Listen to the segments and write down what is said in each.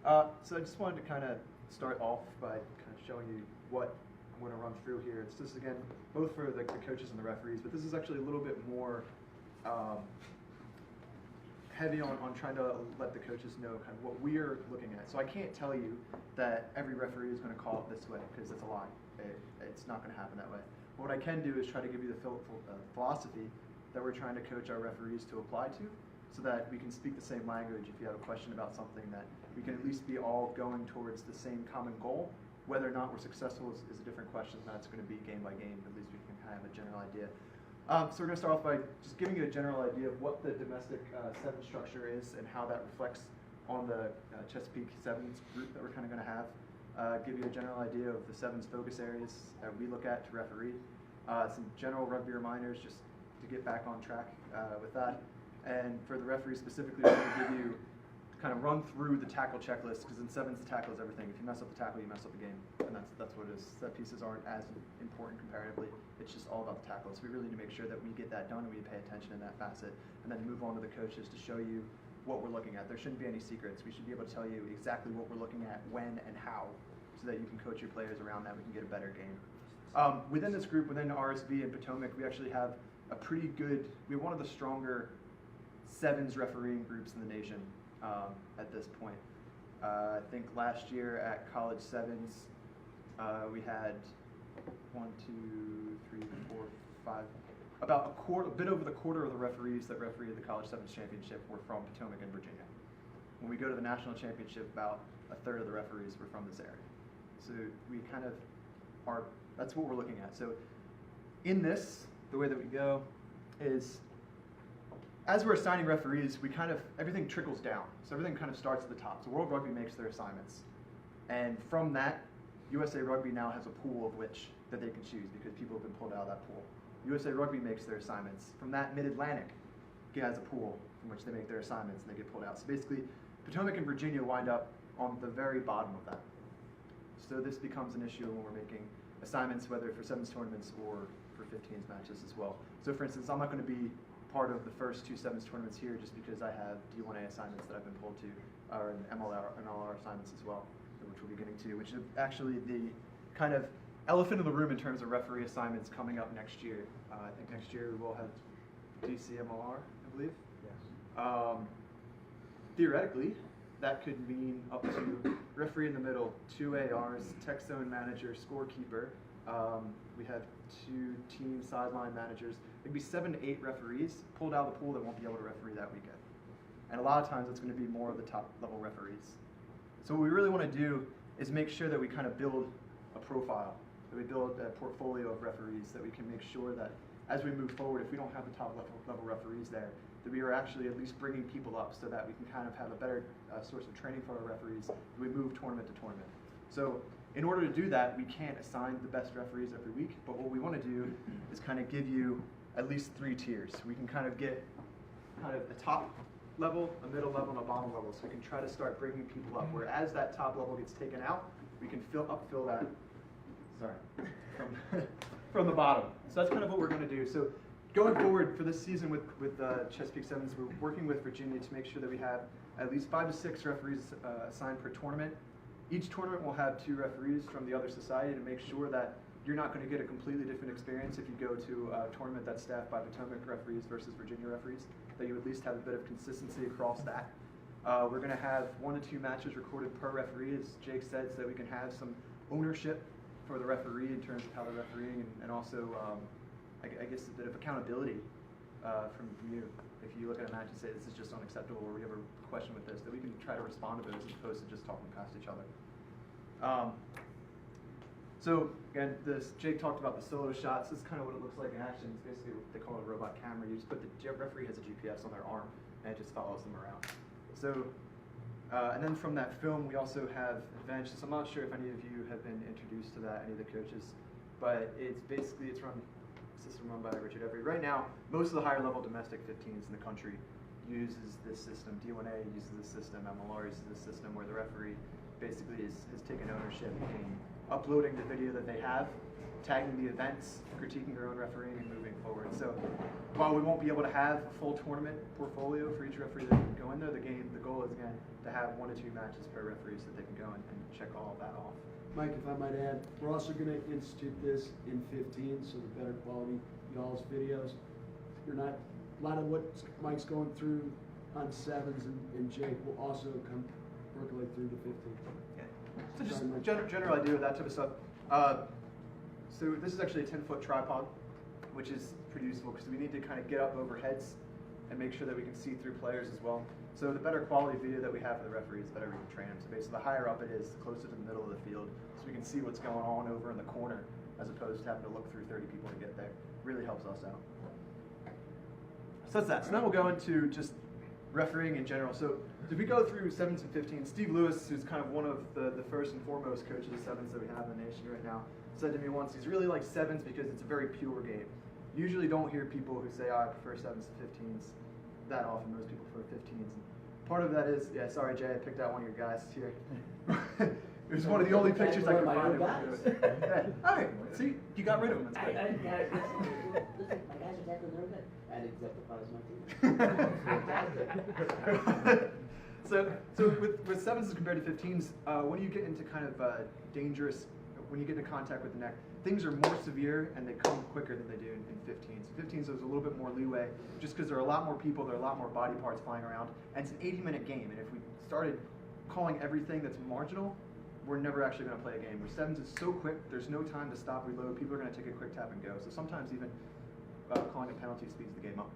So I just wanted to kind of start off by kind of showing you what I'm going to run through here. It's just, again, both for the coaches and the referees, but this is actually a little bit more heavy on trying to let the coaches know kind of what we're looking at. So I can't tell you that every referee is going to call it this way, because it's a lie. It's not going to happen that way. What I can do is try to give you the philosophy that we're trying to coach our referees to apply to, so that we can speak the same language. If you have a question about something, that we can at least be all going towards the same common goal. Whether or not we're successful is a different question. That's going to be game by game, but at least we can kind of have a general idea. So we're going to start off by just giving you a general idea of what the domestic seven structure is and how that reflects on the Chesapeake Sevens group that we're kind of going to have. Give you a general idea of the Sevens focus areas that we look at to referee. Some general rugby reminders just to get back on track with that. And for the referees specifically, we're going to give you kind of run through the tackle checklist, because in sevens the tackle is everything. If you mess up the tackle, you mess up the game, and that's what it is. Set pieces aren't as important comparatively. It's just all about the tackle. So we really need to make sure that we get that done and we pay attention in that facet, and then move on to the coaches to show you what we're looking at. There shouldn't be any secrets. We should be able to tell you exactly what we're looking at, when and how, so that you can coach your players around that. We can get a better game. Within this group, within RSV and Potomac, we actually have a pretty good. We have one of the stronger sevens refereeing groups in the nation at this point. I think last year at college sevens, we had a bit over the quarter of the referees that refereed the college sevens championship were from Potomac and Virginia. When we go to the national championship, about a third of the referees were from this area. So we kind of are. That's what we're looking at. So in this, the way that we go is, as we're assigning referees, we kind of, everything trickles down. So everything kind of starts at the top. So World Rugby makes their assignments. And from that, USA Rugby now has a pool of which that they can choose, because people have been pulled out of that pool. USA Rugby makes their assignments. From that, Mid-Atlantic has a pool from which they make their assignments and they get pulled out. So basically, Potomac and Virginia wind up on the very bottom of that. So this becomes an issue when we're making assignments, whether for sevens tournaments or for 15s matches as well. So for instance, I'm not going to be part of the first two sevens tournaments here just because I have D1A assignments that I've been pulled to, or MLR assignments as well, which we'll be getting to, which is actually the kind of elephant in the room in terms of referee assignments coming up next year. I think next year we will have DC MLR, I believe. Yes. Theoretically, that could mean up to referee in the middle, 2 ARs, tech zone manager, scorekeeper. We have 2 team sideline managers. There'd be 7 to 8 referees pulled out of the pool that won't be able to referee that weekend. And a lot of times it's going to be more of the top level referees. So what we really want to do is make sure that we kind of build a profile, that we build a portfolio of referees, that we can make sure that as we move forward, if we don't have the top level referees there, that we are actually at least bringing people up so that we can kind of have a better source of training for our referees as we move tournament to tournament. So in order to do that, we can't assign the best referees every week, but what we want to do is kind of give you at least 3 tiers. We can kind of get kind of a top level, a middle level, and a bottom level, so we can try to start bringing people up, where as that top level gets taken out, we can upfill that, from the bottom. So that's kind of what we're going to do. So going forward for this season with Chesapeake Sevens, we're working with Virginia to make sure that we have at least 5 to 6 referees assigned per tournament. Each tournament will have 2 referees from the other society to make sure that you're not going to get a completely different experience if you go to a tournament that's staffed by Potomac referees versus Virginia referees, that you at least have a bit of consistency across that. We're going to have 1 to 2 matches recorded per referee, as Jake said, so that we can have some ownership for the referee in terms of how they're refereeing, and also, I guess, a bit of accountability from you. If you look at a match and say, this is just unacceptable, or we have a question with this, that we can try to respond to those as opposed to just talking past each other. So again, Jake talked about the solo shots. This is kind of what it looks like in action. It's basically what they call a robot camera. You just put the referee has a GPS on their arm, and it just follows them around. So, and then from that film, we also have advantages. I'm not sure if any of you have been introduced to that, any of the coaches, but it's basically system run by Richard Every. Right now, most of the higher level domestic 15s in the country uses this system. D1A uses this system. MLR uses this system, where the referee basically has taken ownership uploading the video that they have, tagging the events, critiquing their own refereeing, and moving forward. So while we won't be able to have a full tournament portfolio for each referee that can go in there, the goal is again to have 1 to 2 matches per referee so that they can go and check all of that off. Mike, if I might add, we're also going to institute this in 15, so the better quality y'all's videos. You're not, a lot of what Mike's going through on 7s and Jake will also come percolate through the 15. Yeah. So just general idea with that type of stuff. So this is actually a 10-foot tripod, which is pretty useful because we need to kind of get up over heads and make sure that we can see through players as well. So the better quality video that we have for the referees, the better we can train them. So basically the higher up it is, the closer to the middle of the field, so we can see what's going on over in the corner as opposed to having to look through 30 people to get there. Really helps us out. So that's that. So now we'll go into just refereeing in general. So if we go through 7s and 15s, Steve Lewis, who's kind of one of the first and foremost coaches of 7s that we have in the nation right now, said to me once, he's really like 7s because it's a very pure game. You usually don't hear people who say, oh, I prefer 7s to 15s that often. Most people prefer 15s. And part of that is, yeah, sorry Jay, I picked out one of your guys here. It was one of the only pictures I could find. Yeah. All right, see, you got rid of him. That's good. My guys are exactly their bit. I'd accept the prize my team. So with 7s as compared to 15s, when you get into kind of dangerous, when you get into contact with the neck, things are more severe and they come quicker than they do in 15s. 15s there's a little bit more leeway just because there are a lot more people, there are a lot more body parts flying around, and it's an 80-minute game. And if we started calling everything that's marginal, we're never actually going to play a game. With 7s, it's so quick, there's no time to stop, reload. People are going to take a quick tap and go. So sometimes even calling a penalty speeds the game up.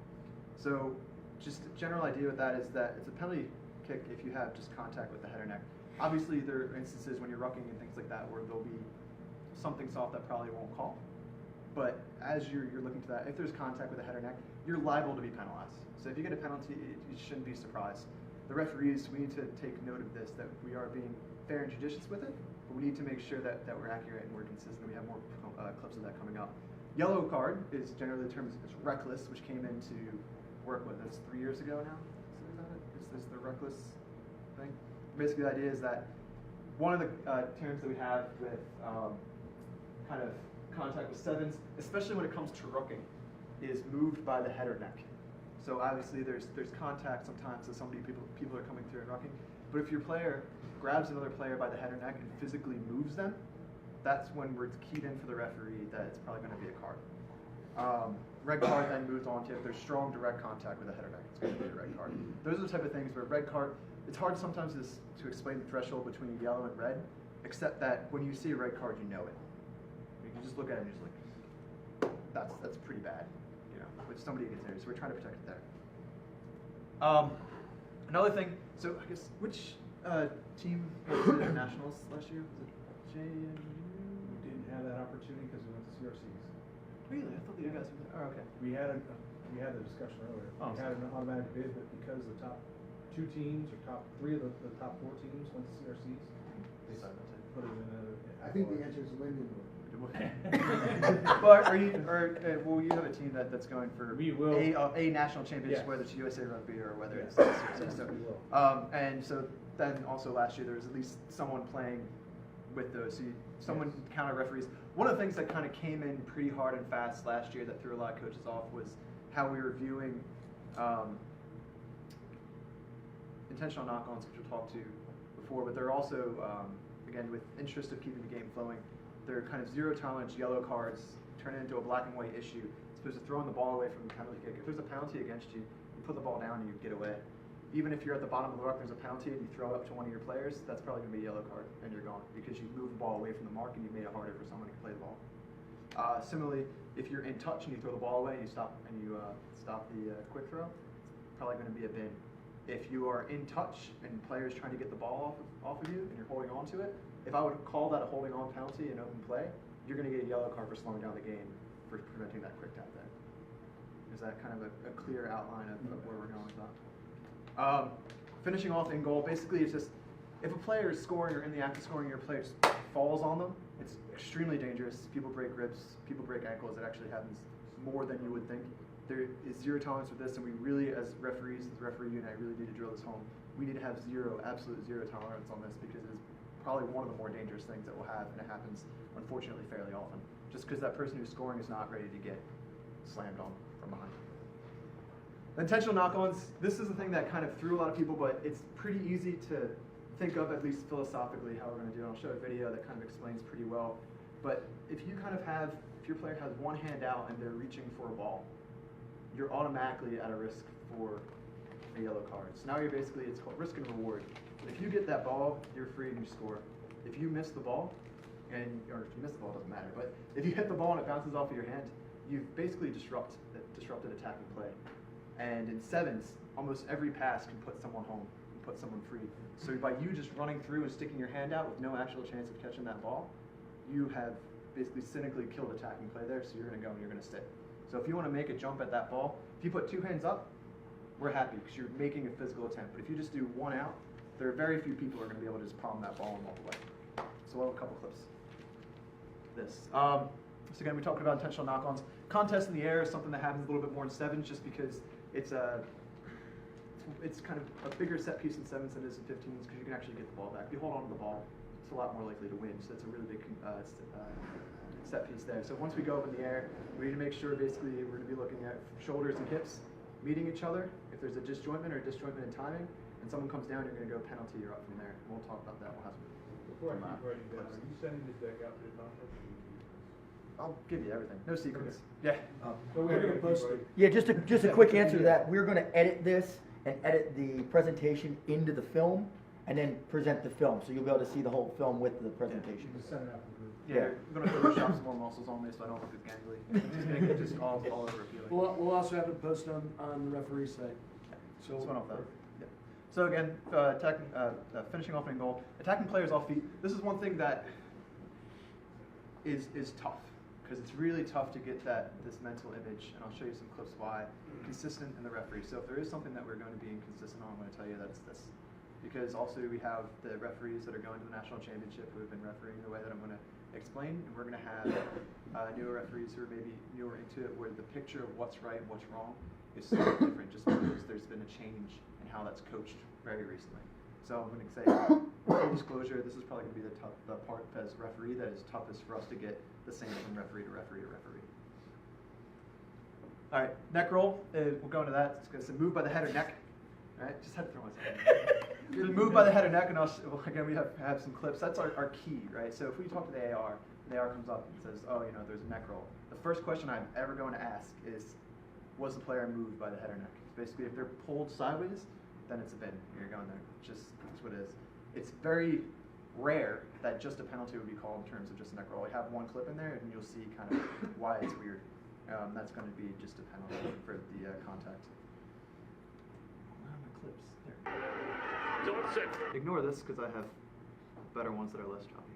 So just a general idea with that is that it's a penalty kick if you have just contact with the head or neck. Obviously, there are instances when you're rucking and things like that where there'll be something soft that probably won't call. But as you're looking to that, if there's contact with the head or neck, you're liable to be penalized. So if you get a penalty, you shouldn't be surprised. The referees, we need to take note of this, that we are being fair and judicious with it, but we need to make sure that we're accurate and we're consistent. We have more clips of that coming up. Yellow card is generally the term is reckless, which came into work with us 3 years ago now. Is this the reckless thing? Basically, the idea is that one of the terms that we have with kind of contact with 7s, especially when it comes to rucking, is moved by the head or neck. So obviously there's contact sometimes, so people are coming through and rucking. But if your player grabs another player by the head or neck and physically moves them, that's when we're keyed in for the referee that it's probably going to be a card. Red card then moves on to if there's strong direct contact with the head or neck, it's going to be a red card. Those are the type of things where red card, it's hard sometimes to explain the threshold between yellow and red, except that when you see a red card, you know it. You can just look at it and just like, that's pretty bad, you know, with somebody gets there. So we're trying to protect it there. Another thing, so I guess which team was at nationals last year? Was it Jay and you? We didn't have that opportunity because we went to CRCs. Really? I thought that you guys were there. Oh, okay. We had a discussion earlier. Oh, We had an automatic bid, but because the top 2 teams or top 3 of the top 4 teams went to CRCs, they put it in a. I think the answer is Lindenwood. Well, will you have a team that's going for We will. a national championship, Yes. whether it's USA Rugby or whether Yes. it's CRC. So, We will. and so then also last year there was at least someone playing with those. So someone counter referees. One of the things that kind of came in pretty hard and fast last year that threw a lot of coaches off was how we were viewing intentional knock-ons, which we'll talk to before, but they're also, again, with interest of keeping the game flowing, they're kind of zero-tolerance yellow cards turn into a black and white issue. As opposed to throwing the ball away from the penalty kick. If there's a penalty against you, you put the ball down and you get away. Even if you're at the bottom of the ruck, there's a penalty and you throw it up to one of your players, that's probably going to be a yellow card and you're gone because you moved the ball away from the mark and you made it harder for someone to play the ball. Similarly, if you're in touch and you throw the ball away and you stop the quick throw, it's probably going to be a bin. If you are in touch and players trying to get the ball off of you and you're holding on to it, if I would call that a holding on penalty in open play, you're going to get a yellow card for slowing down the game for preventing that quick tap then. Is that kind of a clear outline of where we're going with that? Finishing off in goal, basically it's just, if a player is scoring or in the act of scoring, your player just falls on them, it's extremely dangerous. People break ribs, people break ankles. It actually happens more than you would think. There is zero tolerance with this, and we really, as referees, as the referee unit, I really need to drill this home. We need to have absolute zero tolerance on this because it is probably one of the more dangerous things that we'll have, and it happens, unfortunately, fairly often. Just because that person who's scoring is not ready to get slammed on from behind. Intentional knock-ons, this is the thing that kind of threw a lot of people, but it's pretty easy to think of, at least philosophically, how we're going to do it. I'll show a video that kind of explains pretty well. But if you kind of have, if your player has one hand out and they're reaching for a ball, you're automatically at a risk for a yellow card. So now you're basically, it's called risk and reward. If you get that ball, you're free and you score. If you miss the ball, or if you miss the ball, it doesn't matter, but if you hit the ball and it bounces off of your hand, you've basically disrupted attacking play. And in sevens, almost every pass can put someone home and put someone free. So by you just running through and sticking your hand out with no actual chance of catching that ball, you have basically cynically killed attacking play there, so you're going to go and you're going to stick. So if you want to make a jump at that ball, if you put two hands up, we're happy because you're making a physical attempt. But if you just do one out, there are very few people who are going to be able to just palm that ball and walk away. So we'll have a couple clips. So again, we talked about intentional knock-ons. Contest in the air is something that happens a little bit more in sevens just because it's kind of a bigger set piece in sevens than it is in 15s because you can actually get the ball back. If you hold on to the ball, it's a lot more likely to win. So it's a really big set piece there. So once we go up in the air, we need to make sure basically we're going to be looking at shoulders and hips meeting each other. If there's a disjointment or a disjointment in timing, and someone comes down, you're going to go penalty, you're up from there. We'll talk about that. We'll have some. Before I keep writing down, are you sending this deck out to the conference? I'll give you everything. No secrets. Yeah. So We're gonna post it. Yeah, just a quick answer to that. We're going to edit this and edit the presentation into the film, and then present the film, so you'll be able to see the whole film with the presentation. Just send it out to the group. Yeah, we're going to Photoshop some more muscles on me so I don't look as gangly. I'm just going to get just all over appealing. We'll also have it posted on the referee site. So Just went off that. Yeah. So again, finishing off in goal, attacking players off feet. This is one thing that is tough because it's really tough to get this mental image, and I'll show you some clips why. Consistent in the referee. So if there is something that we're going to be inconsistent on, I'm going to tell you that's this. Because also we have the referees that are going to the national championship who have been refereeing the way that I'm going to explain, and we're going to have newer referees who are maybe newer into it, where the picture of what's right and what's wrong is so different just because there's been a change in how that's coached very recently. So I'm going to say, full disclosure, this is probably going to be the part as referee that is toughest for us to get the same from referee to referee to referee. All right, neck roll, we'll go into that. It's going to say move by the head or neck. All right, just had to throw myself in. You're going to move by the head or neck, and again, we have some clips. That's our key, right? So if we talk to the AR, the AR comes up and says, oh, there's a neck roll. The first question I'm ever going to ask is, was the player moved by the head or neck? Basically, if they're pulled sideways, then it's a bin. You're going there. That's what it is. It's very rare that just a penalty would be called in terms of just a neck roll. I have one clip in there, and you'll see kind of why it's weird. That's going to be just a penalty for the contact. Where are my clips? There. Johnson. Ignore this because I have better ones that are less choppy.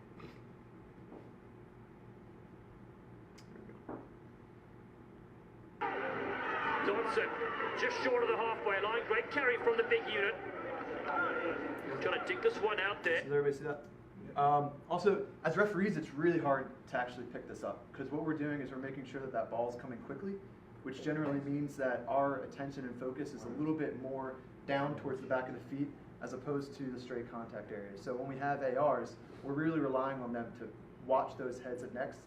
Johnson, just short of the halfway line. Great carry from the big unit. Trying to dig this one out there. Does everybody see that? Also, as referees, it's really hard to actually pick this up because what we're doing is we're making sure that ball is coming quickly, which generally means that our attention and focus is a little bit more down towards the back of the feet as opposed to the straight contact areas. So when we have ARs, we're really relying on them to watch those heads and necks.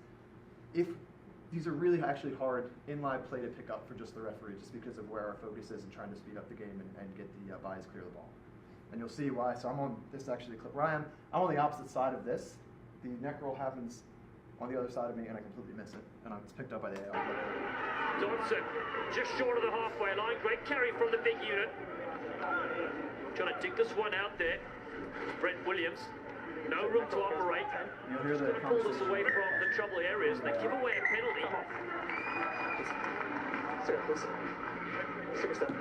These are really actually hard in-live play to pick up for just the referee, just because of where our focus is and trying to speed up the game and get the bodies clear of the ball. And you'll see why. So I'm on this actually clip where I am. I'm on the opposite side of this. The neck roll happens on the other side of me, and I completely miss it. And it's picked up by the AR. Johnson, just short of the halfway line. Great carry from the big unit. Trying to dig this one out there. Brent Williams. No room to operate. You'll hear the Pull this away from the trouble areas. They give away a penalty. Sir, listen. Take a step.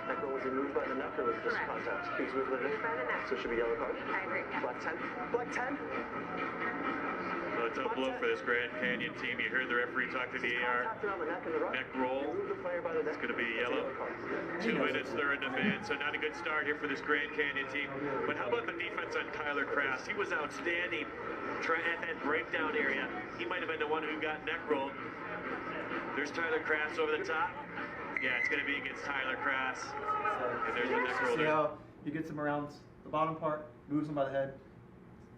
Neck roll, was he moved by the neck or was it just contact? He was moved by the neck. So it should be yellow card. I agree. Black 10. Black 10. Well, it's a blow for this Grand Canyon team. You heard the referee talk to the AR. Neck roll. It's going to be yellow. 2 minutes, they're in the man. So not a good start here for this Grand Canyon team. But how about the defense on Tyler Kraft? He was outstanding at that breakdown area. He might have been the one who got neck rolled. There's Tyler Kraft over the top. Yeah, it's going to be against Tyler Kraft. And there's the neck roll See there. how he gets him around the bottom part, moves him by the head.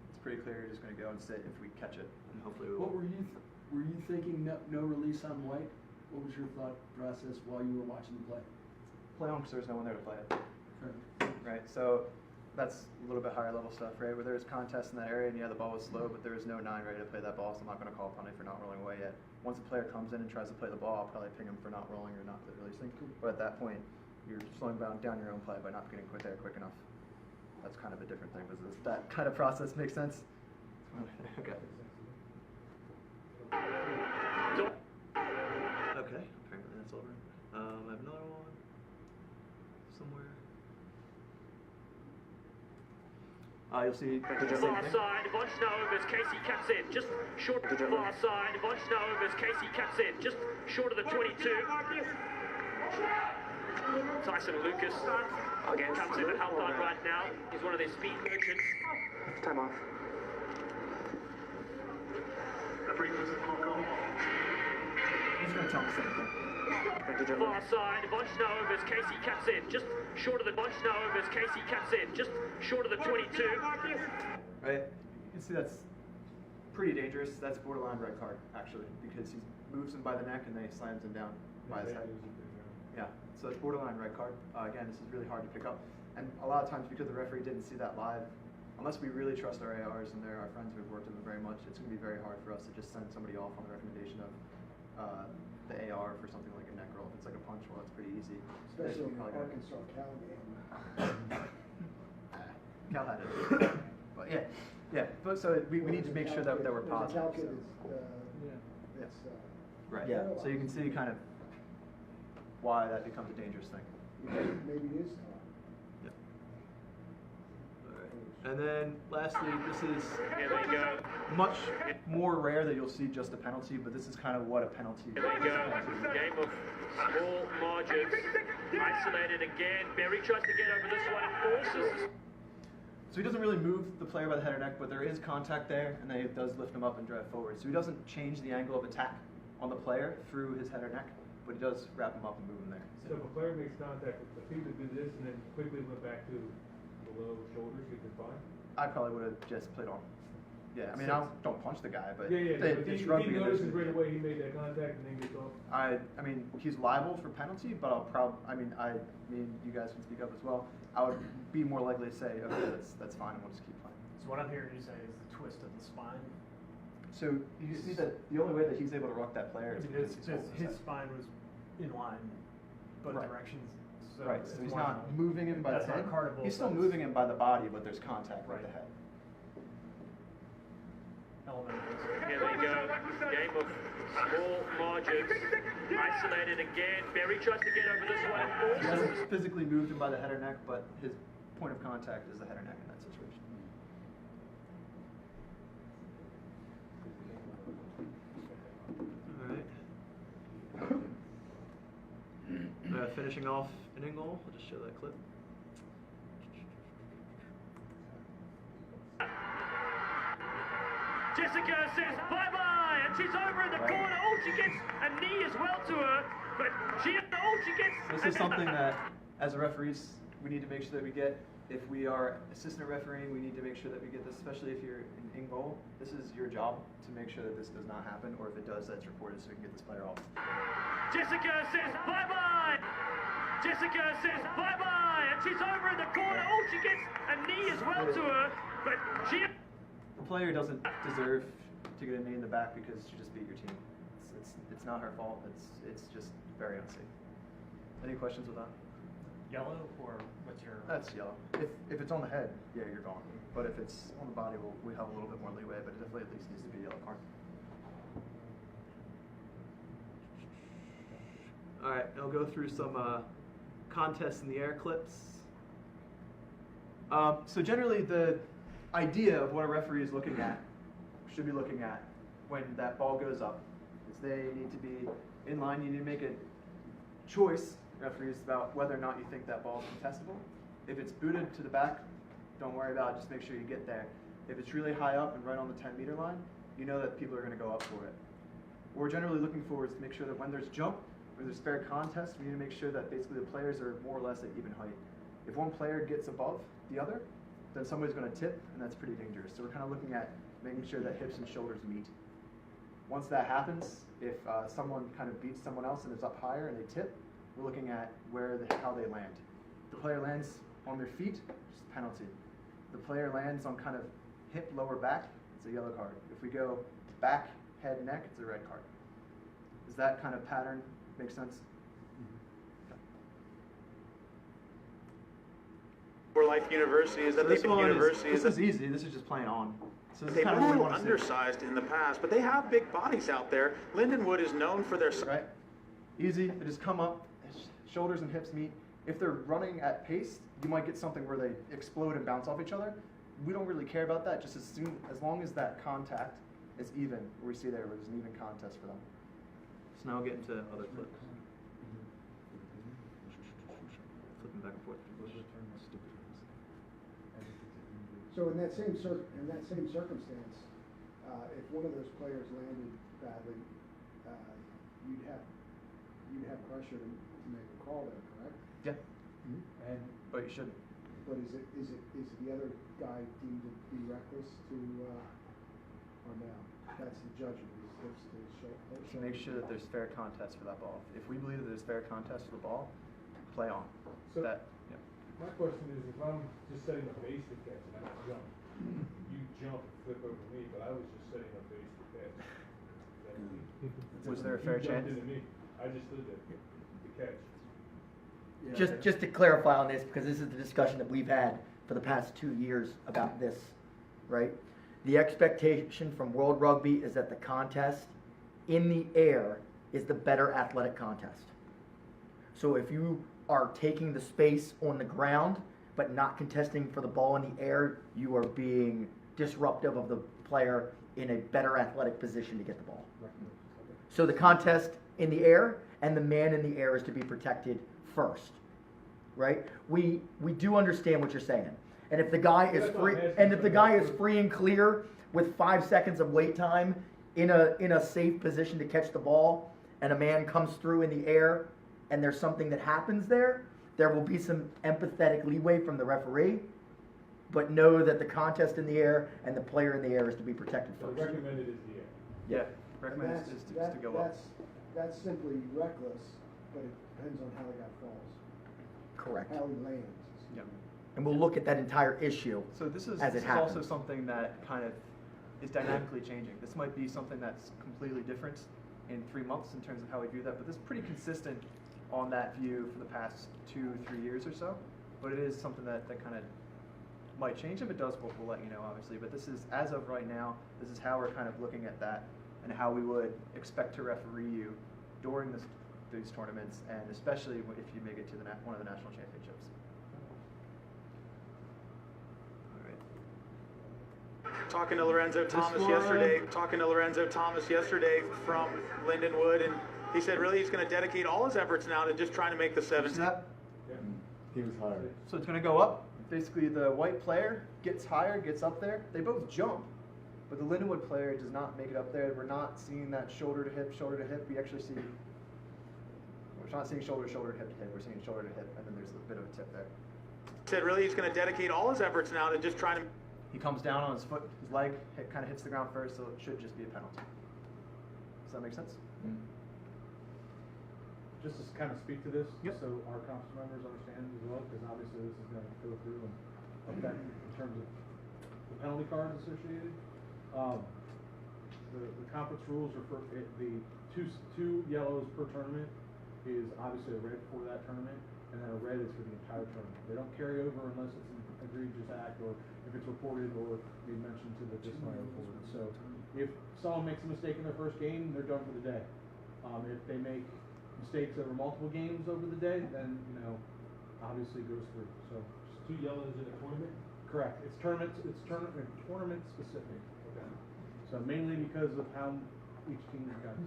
It's pretty clear you're just going to go and sit if we catch it, and hopefully we will. What were you thinking? No release on white. What was your thought process while you were watching the play? Play on because there's no one there to play it. Fair. Right, so that's a little bit higher level stuff, right? Where there's contest in that area and yeah, the ball was slow, but there is no 9 ready to play that ball, so I'm not going to call a penalty for not rolling away yet. Once a player comes in and tries to play the ball, I'll probably ping him for not rolling or not releasing. But at that point, you're slowing down your own play by not getting there quick enough. That's kind of a different thing. Does that kind of process make sense? Okay. Okay, apparently that's over. I have another one somewhere. You'll see the same Far thing. side, Von Snow as Casey cuts in, just short of the far side, Von Snow as Casey cuts in, just short of the 22. Tyson Lucas comes in at half-time right now. He's one of their speed merchants. Time off. He's going to tell me the same thing. Thank you, gentlemen. Far side, Von Snow as Casey cuts in, just short of the Von Snow as Casey cuts in, just short of the 22. Right? You can see that's pretty dangerous. That's borderline red card, actually, because he moves him by the neck and then he slams him down by his head. Yeah, so it's borderline red card. Again, this is really hard to pick up. And a lot of times, because the referee didn't see that live, unless we really trust our ARs and they're our friends who've worked with them very much, it's going to be very hard for us to just send somebody off on the recommendation of the AR for something like a neck roll. If it's like a punch, well, it's pretty easy. Especially in the Probably Arkansas Cal game. Cal had it. But yeah. But so we need to make sure that we're The Cal positive. kid So. is, it's, Right. Yeah. So you can see kind of why that becomes a dangerous thing. maybe it is time. Yep. All right. And then lastly, this is Here they go. much more rare that you'll see just a penalty, but this is kind of what a penalty Here they go. Game of small margins. Isolated again. Berry tries to get over this one and forces. So he doesn't really move the player by the head or neck, but there is contact there, and then he does lift him up and drive forward. So he doesn't change the angle of attack on the player through his head or neck, but he does wrap him up and move him there. So if a player makes contact, if he would do this and then quickly went back to below shoulders, he could fine? I probably would have just played on. Yeah, I mean, I don't punch the guy, but Yeah, they but if shrug he me. and notices there's- right away he made that contact and then gets off. I mean, he's liable for penalty, but I mean, you guys can speak up as well. I would be more likely to say, okay, that's fine, and we'll just keep playing. So what I'm hearing you say is the twist of the spine. So you see that the only way that he's able to ruck that player I is mean, because he's holding his head. spine was in line both Right. directions. So Right, it's so he's more not than- moving him by the that's not head. cardable, He's still that's moving him by the body, but there's contact with Right. the head. element of this. Here they go. Game of small margins. Isolated again. Berry tries to get over this one and He forces. hasn't physically moved him by the head or neck, but his point of contact is the head or neck in that situation. All right. Finishing off an in goal. I'll just show that clip. Jessica says bye-bye, and she's over in the corner. Oh, she gets a knee as well to her, but she gets This is something that, as a referees, we need to make sure that we get. If we are assistant refereeing, we need to make sure that we get this, especially if you're in goal. This is your job to make sure that this does not happen, or if it does, that's reported so we can get this player off. Jessica says bye-bye. Jessica says bye-bye, and she's over in the corner. Oh, she gets a knee as well to her, but she... The player doesn't deserve to get a knee in the back because she just beat your team. It's not her fault. It's just very unsafe. Any questions with that? Yellow or what's your? That's yellow. If it's on the head, yeah, you're gone. But if it's on the body, we have a little bit more leeway. But it definitely at least needs to be a yellow card. All right, I'll go through some contests in the air clips. So generally, the idea of what a referee is looking at, should be looking at, when that ball goes up, is they need to be in line. You need to make a choice, referees, about whether or not you think that ball is contestable. If it's booted to the back, don't worry about it. Just make sure you get there. If it's really high up and right on the 10-meter line, you know that people are going to go up for it. What we're generally looking for is to make sure that when there's jump, when there's fair contest, we need to make sure that basically the players are more or less at even height. If one player gets above the other, then somebody's going to tip, and that's pretty dangerous. So we're kind of looking at making sure that hips and shoulders meet. Once that happens, if someone kind of beats someone else and is up higher and they tip, we're looking at how they land. If the player lands on their feet, it's a penalty. If the player lands on kind of hip, lower back, it's a yellow card. If we go back, head, neck, it's a red card. Does that kind of pattern make sense? For Life University is that So they this is that easy. This is just playing on. So this is they've kind been of a what we little want to see. undersized in the past, but they have big bodies out there. Lindenwood is known for their Right? Easy. They just come up, shoulders and hips meet. If they're running at pace, you might get something where they explode and bounce off each other. We don't really care about that. Just as long as that contact is even, we see there was an even contest for them. So now we'll get into other flips. Flipping back and forth. So in that same circumstance, if one of those players landed badly, you'd have pressure to make a call there, correct? Yeah. But you shouldn't. But is the other guy deemed to be reckless or no? That's the judgment. To make sure that there's fair contest for that ball. If we believe that there's fair contest for the ball, play on. So- That. Yeah. My question is, if I'm just setting a base to catch and I jump, you jump and flip over me, but I was just setting a base to catch. Was there a fair You chance? jumped into me. I just stood there to catch. Just to clarify on this, because this is the discussion that we've had for the past 2 years about this, right? The expectation from World Rugby is that the contest in the air is the better athletic contest. So if you are taking the space on the ground but not contesting for the ball in the air, you are being disruptive of the player in a better athletic position to get the ball. So the contest in the air and the man in the air is to be protected first, right? We do understand what you're saying. And if the guy is free and clear with 5 seconds of wait time in a safe position to catch the ball, and a man comes through in the air and there's something that happens there will be some empathetic leeway from the referee, but know that the contest in the air and the player in the air is to be protected So first. recommended is the air. Yeah. Recommend is to go up. That's simply reckless, but it depends on how the guy falls, Correct. how he lands. Yeah. And we'll look at that entire issue So this is as it also happens. something that kind of is dynamically changing. This might be something that's completely different in 3 months in terms of how we view that, but this is pretty consistent on that view for the past 2-3 years or so. But it is something that kind of might change. If it does, we'll let you know, obviously. But this is, as of right now, this is how we're kind of looking at that and how we would expect to referee you during these tournaments, and especially if you make it to one of the national championships. All right. Talking to Lorenzo Thomas yesterday from Lindenwood, and he said really he's going to dedicate all his efforts now to just trying to make the See 17. that? He was higher. So it's going to go up. Basically, the white player gets higher, gets up there. They both jump, but the Lindenwood player does not make it up there. We're not seeing that shoulder to hip, shoulder to hip. We actually see, we're not seeing shoulder to hip to hip. We're seeing shoulder to hip, and then there's a bit of a tip there. Said really he's going to dedicate all his efforts now to just trying to. He comes down on his foot, his leg kind of hits the ground first, so it should just be a penalty. Does that make sense? Just to kind of speak to this, Yep. so our council members understand as well, because obviously this is going to go through and affect in terms of the penalty cards associated. The conference rules are for the two yellows per tournament is obviously a red for that tournament, and then a red is for the entire tournament. They don't carry over unless it's an egregious act or if it's reported or be mentioned to the disciplinary report. So if someone makes a mistake in their first game, they're done for the day. If they make mistakes over multiple games over the day, then obviously it goes through. So Just 2 yellows in a tournament? correct. It's tournament specific. Okay. So mainly because of how each team got.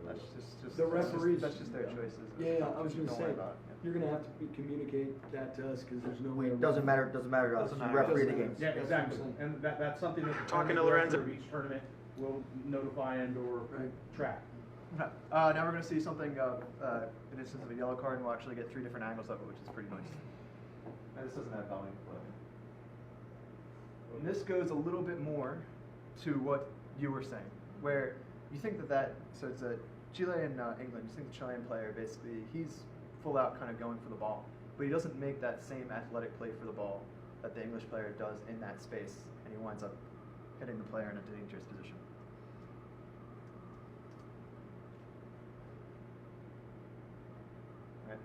That's just The referees- That's just their choices. Yeah, I was going to Don't say, worry about it. you're going to have to communicate that to us, because there's no way. It doesn't matter to us. Doesn't You matter. referee the Doesn't games. Yeah, That's what I'm exactly. saying. And that's something that the Talking to tournament director Lorenzo. of each tournament will notify and or Right. track. Okay. Now we're going to see something of an instance of a yellow card, and we'll actually get 3 different angles of it, which is pretty nice. And this doesn't have volume. And this goes a little bit more to what you were saying, where you think so it's a Chile and England. You think the Chilean player, basically, he's full out kind of going for the ball, but he doesn't make that same athletic play for the ball that the English player does in that space, and he winds up hitting the player in a dangerous position. Right.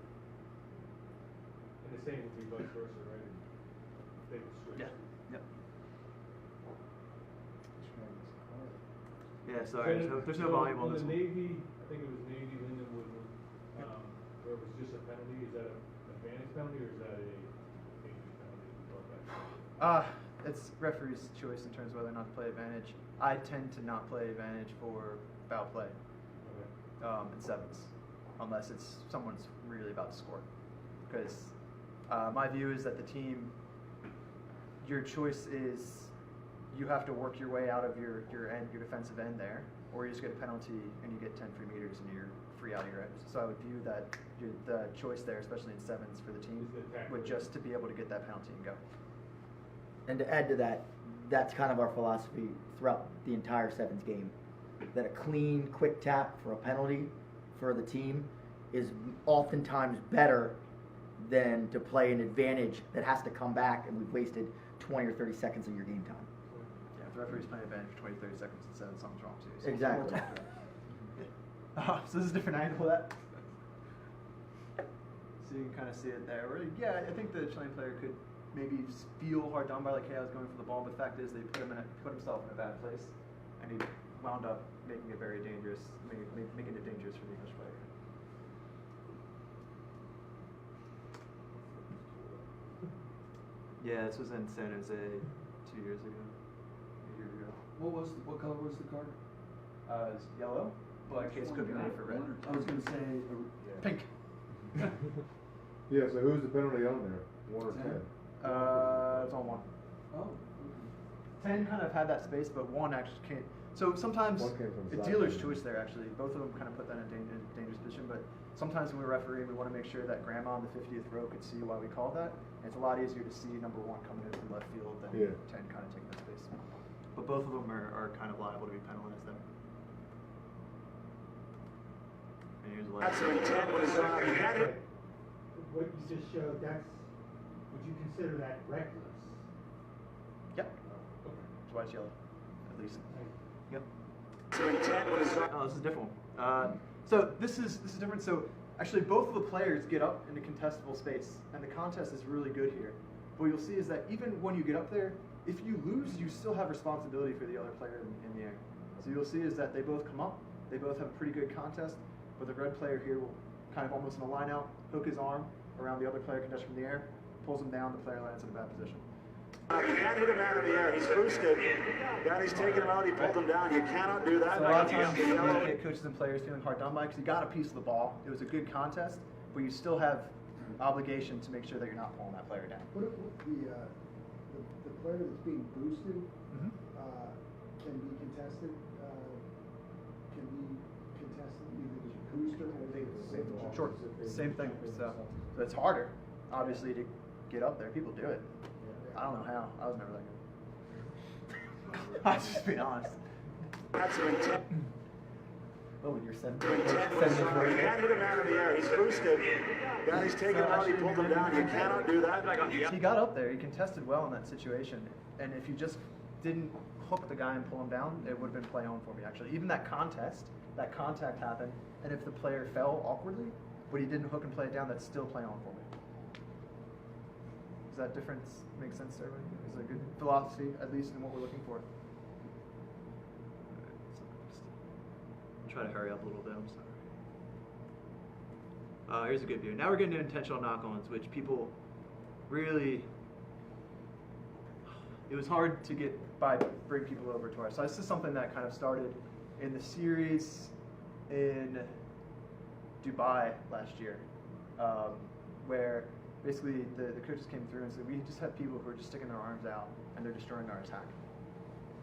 And the same would be vice versa, right? They would switch. Yeah. Yep. Yeah. Sorry. There's no volume on this the one. Navy, I think it was Navy, Lindenwood, where it was just a penalty. Is that an advantage penalty or is that a Navy penalty? It's referee's choice in terms of whether or not to play advantage. I tend to not play advantage for foul play in sevens, unless it's someone's really about to score. Because my view is that the team, your choice is you have to work your way out of your defensive end there, or you just get a penalty and you get 10 free meters and you're free out of your end. So I would view that the choice there, especially in sevens for the team, would just to be able to get that penalty and go. And to add to that, that's kind of our philosophy throughout the entire sevens game. That a clean, quick tap for a penalty for the team is oftentimes better than to play an advantage that has to come back and we've wasted 20 or 30 seconds of your game time. Yeah, if the referee's playing advantage for 20, 30 seconds and seven, something's wrong too. So Exactly. So this is a different angle of that. So you can kind of see it there. Yeah, I think the Chilean player could maybe feel hard done by, like, hey, I was going for the ball, but the fact is they put himself in a bad place, and he wound up making it very dangerous, making it dangerous for the English player. Yeah, this was in San Jose 2 years ago, a year ago. What color was the card? It's yellow, but in case could be made for red. I was going to say Pink. Yeah, so who's the penalty on there? 1 or 10? It's on 1. Oh. 10 kind of had that space, but 1 actually can't. So sometimes One came from it's side. dealer's choice there, actually. Both of them kind of put that in a dangerous position, but sometimes when we referee, we want to make sure that grandma on the 50th row could see why we called that. And it's a lot easier to see number 1 coming in from left field than 10 kind of taking that space. But both of them are kind of liable to be penalized there. And here's the last. What you just showed, would you consider that reckless? Yep. That's why it's yellow, at least. Yep. Oh, this is a different one. So this is different. So actually, both of the players get up in a contestable space, and the contest is really good here. What you'll see is that even when you get up there, if you lose, you still have responsibility for the other player in the air. So you'll see is that they both come up, they both have a pretty good contest, but the red player here will kind of almost in a line out, hook his arm around the other player contested from the air, pulls him down, the player lands in a bad position. You can't hit him out of the air. He's boosted. Guy, he's taking him out. He pulled him down. You cannot do that. So a lot of times you get coaches and players feeling hard done by because you got a piece of the ball. It was a good contest, but you still have obligation to make sure that you're not pulling that player down. What if the player that's being boosted can be contested? Can be contested either as a booster or as a same ball? Sure, same thing. So it's harder, obviously, to get up there. People do it. I don't know how. I was never that good. I'm just being honest. That's an intent. Oh, when you're sending You can't hit him out of the air. He's boosted. Guy, he's taking him out. He pulled him down. You cannot do that. He got up there. He contested well in that situation. And if you just didn't hook the guy and pull him down, it would have been play on for me, actually. Even that contact happened. And if the player fell awkwardly, but he didn't hook and play it down, that's still play on for me. Does that difference make sense to everybody? Is it a good philosophy, at least in what we're looking for? Try to hurry up a little bit, I'm sorry. Here's a good view. Now we're getting to intentional knock-ons, which people really, it was hard to bring people over to our side. This is something that kind of started in the series in Dubai last year, where basically the coaches came through and said, we just have people who are just sticking their arms out and they're destroying our attack.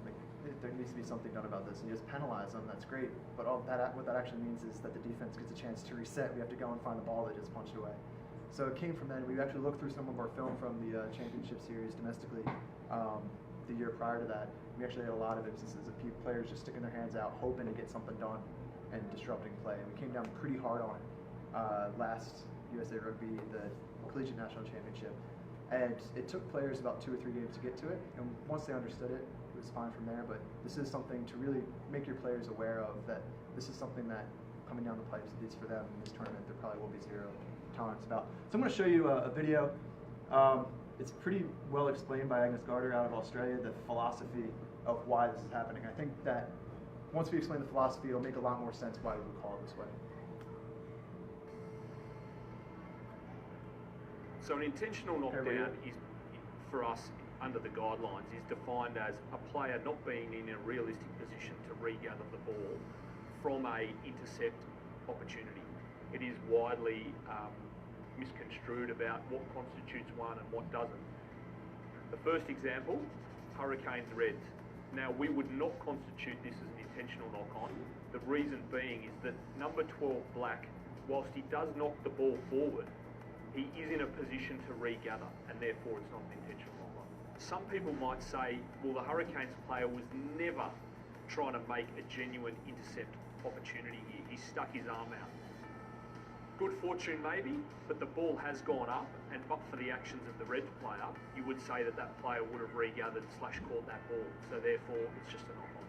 Like, there needs to be something done about this. And you just penalize them, that's great. But what that actually means is that the defense gets a chance to reset. We have to go and find the ball that just punched away. So it came from then. We actually looked through some of our film from the championship series domestically the year prior to that. We actually had a lot of instances of players just sticking their hands out, hoping to get something done and disrupting play. And we came down pretty hard on it last USA Rugby, the Collegiate National Championship. And it took players about 2 or 3 games to get to it. And once they understood it, it was fine from there. But this is something to really make your players aware of, that this is something that coming down the pipes, at least for them in this tournament, there probably will be zero tolerance about. So I'm going to show you a video. It's pretty well explained by Agnes Garter out of Australia, the philosophy of why this is happening. I think that once we explain the philosophy, it'll make a lot more sense why we would call it this way. So an intentional knockdown is, for us, under the guidelines, is defined as a player not being in a realistic position to regather the ball from a intercept opportunity. It is widely misconstrued about what constitutes one and what doesn't. The first example, Hurricanes Reds. Now, we would not constitute this as an intentional knock-on. The reason being is that number 12 Black, whilst he does knock the ball forward, he is in a position to regather, and therefore it's not an intentional knock-on. Some people might say, well, the Hurricanes player was never trying to make a genuine intercept opportunity here. He stuck his arm out. Good fortune maybe, but the ball has gone up, and but for the actions of the Reds player, you would say that that player would have regathered / caught that ball. So therefore, it's just a knock-on.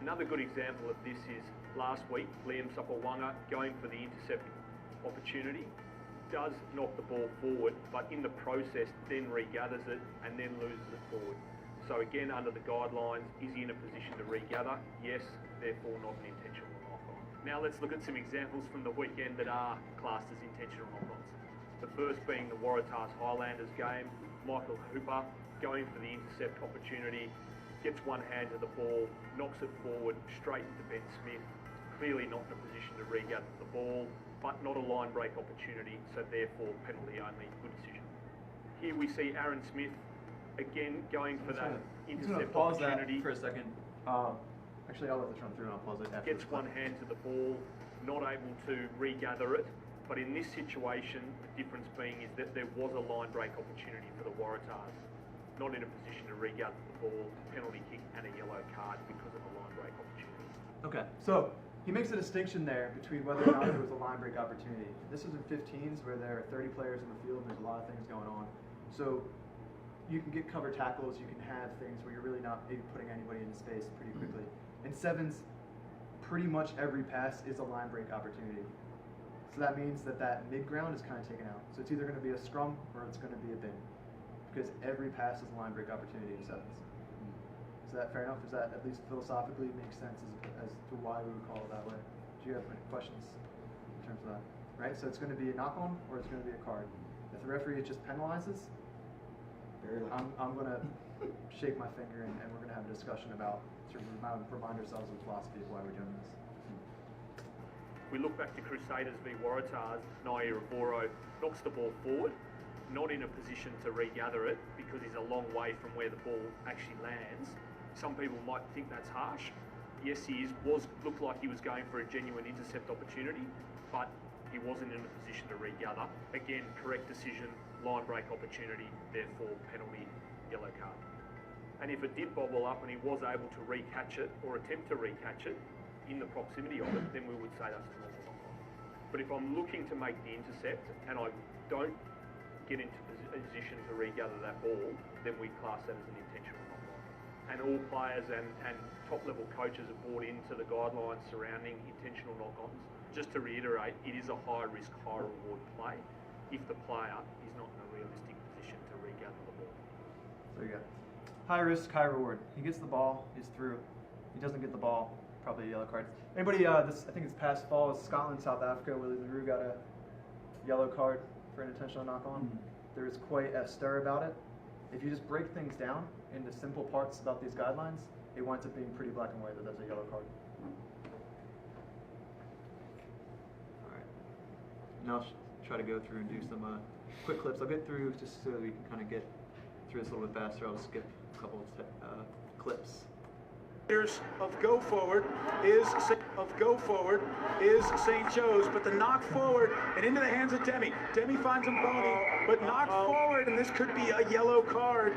Another good example of this is last week, Liam Sapawanga going for the intercept opportunity, does knock the ball forward, but in the process then regathers it and then loses it forward. So again, under the guidelines, is he in a position to regather? Yes, therefore not an intentional knock-on. Now let's look at some examples from the weekend that are classed as intentional knock-ons. The first being the Waratahs Highlanders game. Michael Hooper going for the intercept opportunity, gets one hand to the ball, knocks it forward straight into Ben Smith, clearly not in a position to regather the ball, but not a line break opportunity, so therefore penalty only. Good decision. Here we see Aaron Smith again going for that intercept opportunity. For a second. Actually, I'll let this run through and I'll pause it after. Gets one hand to the ball, not able to regather it. But in this situation, the difference being is that there was a line break opportunity for the Waratahs. Not in a position to regather the ball, penalty kick and a yellow card because of a line break opportunity. Okay, so he makes a distinction there between whether or not there was a line break opportunity. This is in 15s where there are 30 players in the field and there's a lot of things going on. So you can get cover tackles, you can have things where you're really not maybe putting anybody into space pretty quickly. In 7s, pretty much every pass is a line break opportunity. So that means that mid ground is kind of taken out. So it's either going to be a scrum or it's going to be a bin, because every pass is a line break opportunity in 7s. Is that fair enough? Does that at least philosophically make sense as to why we would call it that way? Do you have any questions in terms of that? Right? So it's going to be a knock-on or it's going to be a card. If the referee just penalizes, I'm going to shake my finger and we're going to have a discussion about sort of remind ourselves of the philosophy of why we're doing this. We look back to Crusaders v Waratahs, Naira Boro knocks the ball forward, not in a position to regather it because he's a long way from where the ball actually lands. Some people might think that's harsh. Yes, he looked like he was going for a genuine intercept opportunity, but he wasn't in a position to regather. Again, correct decision, line break opportunity, therefore penalty, yellow card. And if it did bobble up and he was able to recatch it or attempt to recatch it in the proximity of it, then we would say that's a normal knock-on. But if I'm looking to make the intercept and I don't get into a position to regather that ball, then we class that as an intentional knock-on. And all players and top-level coaches are brought into the guidelines surrounding intentional knock-ons. Just to reiterate, it is a high-risk, high-reward play if the player is not in a realistic position to regather the ball. There you go. High risk, high reward. He gets the ball, he's through. He doesn't get the ball, probably a yellow card. Anybody, I think it's past fall, is Scotland, South Africa, where LaRue got a yellow card for an intentional knock-on. There is quite a stir about it. If you just break things down into simple parts about these guidelines, it winds up being pretty black and white that that's a yellow card. All right. Now I'll try to go through and do some quick clips. I'll get through just so we can kind of get through this a little bit faster. I'll skip a couple of clips. Of go forward is St. Joe's, but the knock forward and into the hands of Demi. Demi finds him bony, but knocked forward, and this could be a yellow card.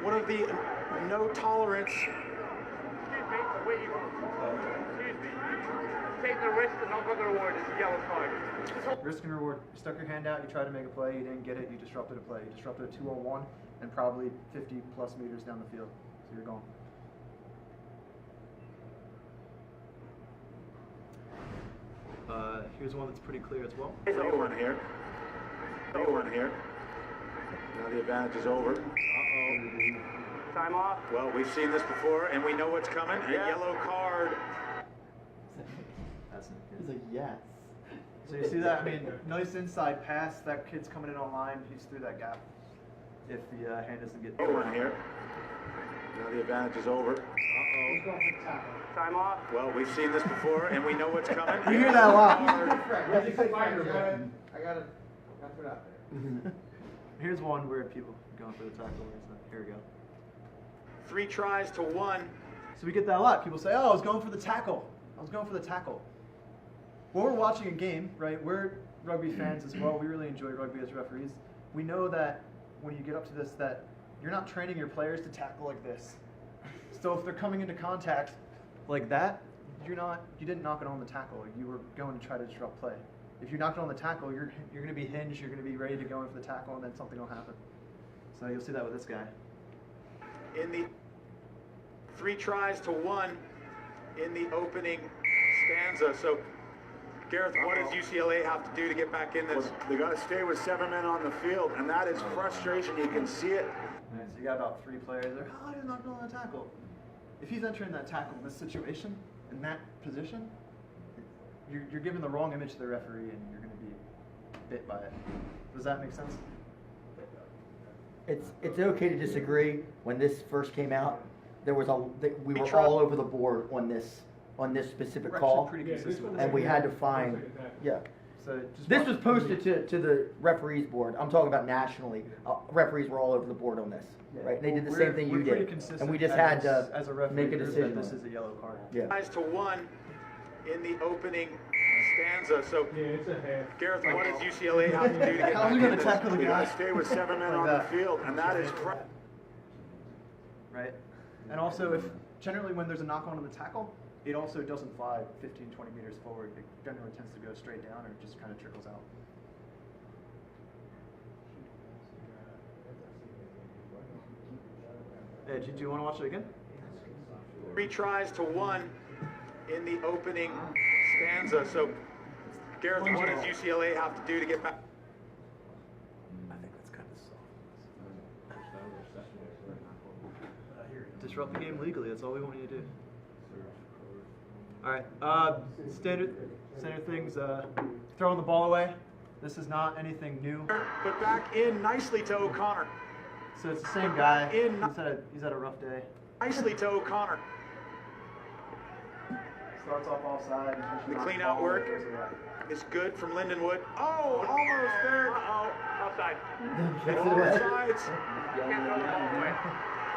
One of the no tolerance. Take the risk and not got the reward. It's a yellow card. Risk and reward. You stuck your hand out, you tried to make a play, you didn't get it, you disrupted a play. You disrupted a 2-on-1 and probably 50 plus meters down the field. So you're gone. Here's one that's pretty clear as well. 3-1 here. 3-1 here. Now the advantage is over. Time off. Well, we've seen this before, and we know what's coming. A yellow card. That's He's like, yes. So you see that? I mean, nice inside pass. That kid's coming in on line. He's through that gap. If the hand doesn't get 3-1 here. Now the advantage is over. Time off. Well, we've seen this before, and we know what's coming. You hear that a lot. I gotta put it out there. Here's one where people are going for the tackle. Here we go. 3 tries to 1. So we get that a lot. People say, oh, I was going for the tackle. I was going for the tackle. When we're watching a game, right, we're rugby fans as well. We really enjoy rugby as referees. We know that when you get up to this, that you're not training your players to tackle like this. So if they're coming into contact like that, you didn't knock it on the tackle. You were going to try to disrupt play. If you knock it on the tackle, you're going to be hinged, you're going to be ready to go in for the tackle, and then something will happen. So you'll see that with this guy. In the 3 tries to 1 in the opening stanza. So, Gareth, what does UCLA have to do to get back in this? Well, they got to stay with 7 men on the field, and that is frustration. You can see it. Right, so you got about 3 players there. Oh, I didn't knock it on the tackle. If he's entering that tackle in this situation, in that position, you're giving the wrong image to the referee, and you're going to be bit by it. Does that make sense? It's okay to disagree. When this first came out, we were all over the board on this specific call, and we had to find, yeah. So this was posted to the referees board. I'm talking about nationally. Referees were all over the board on this, right? They did the same thing you did, and we just had to make a decision. This is a yellow card. Yeah. Tries to 1 in the opening stanza. So, it's a half. Gareth, what does UCLA have to do to get How's back he in going to this? tackle the They got guy? to stay with 7 men Like on that. the field, and that is Right? And also, if generally when there's a knock on the tackle, it also doesn't fly 15, 20 meters forward. It generally tends to go straight down or just kind of trickles out. Yeah, do you want to watch it again? 3 tries to 1 in the opening stanza. So, Gareth, what does UCLA have to do to get back? I think that's kind of soft. Disrupt the game legally. That's all we want you to do. All right. Standard things. Throwing the ball away. This is not anything new. But back in nicely to O'Connor. So it's the same guy. He's had a rough day. Nicely to O'Connor. Starts off offside. The clean out work is good from Lindenwood. Oh, almost there. Offside. Offsides.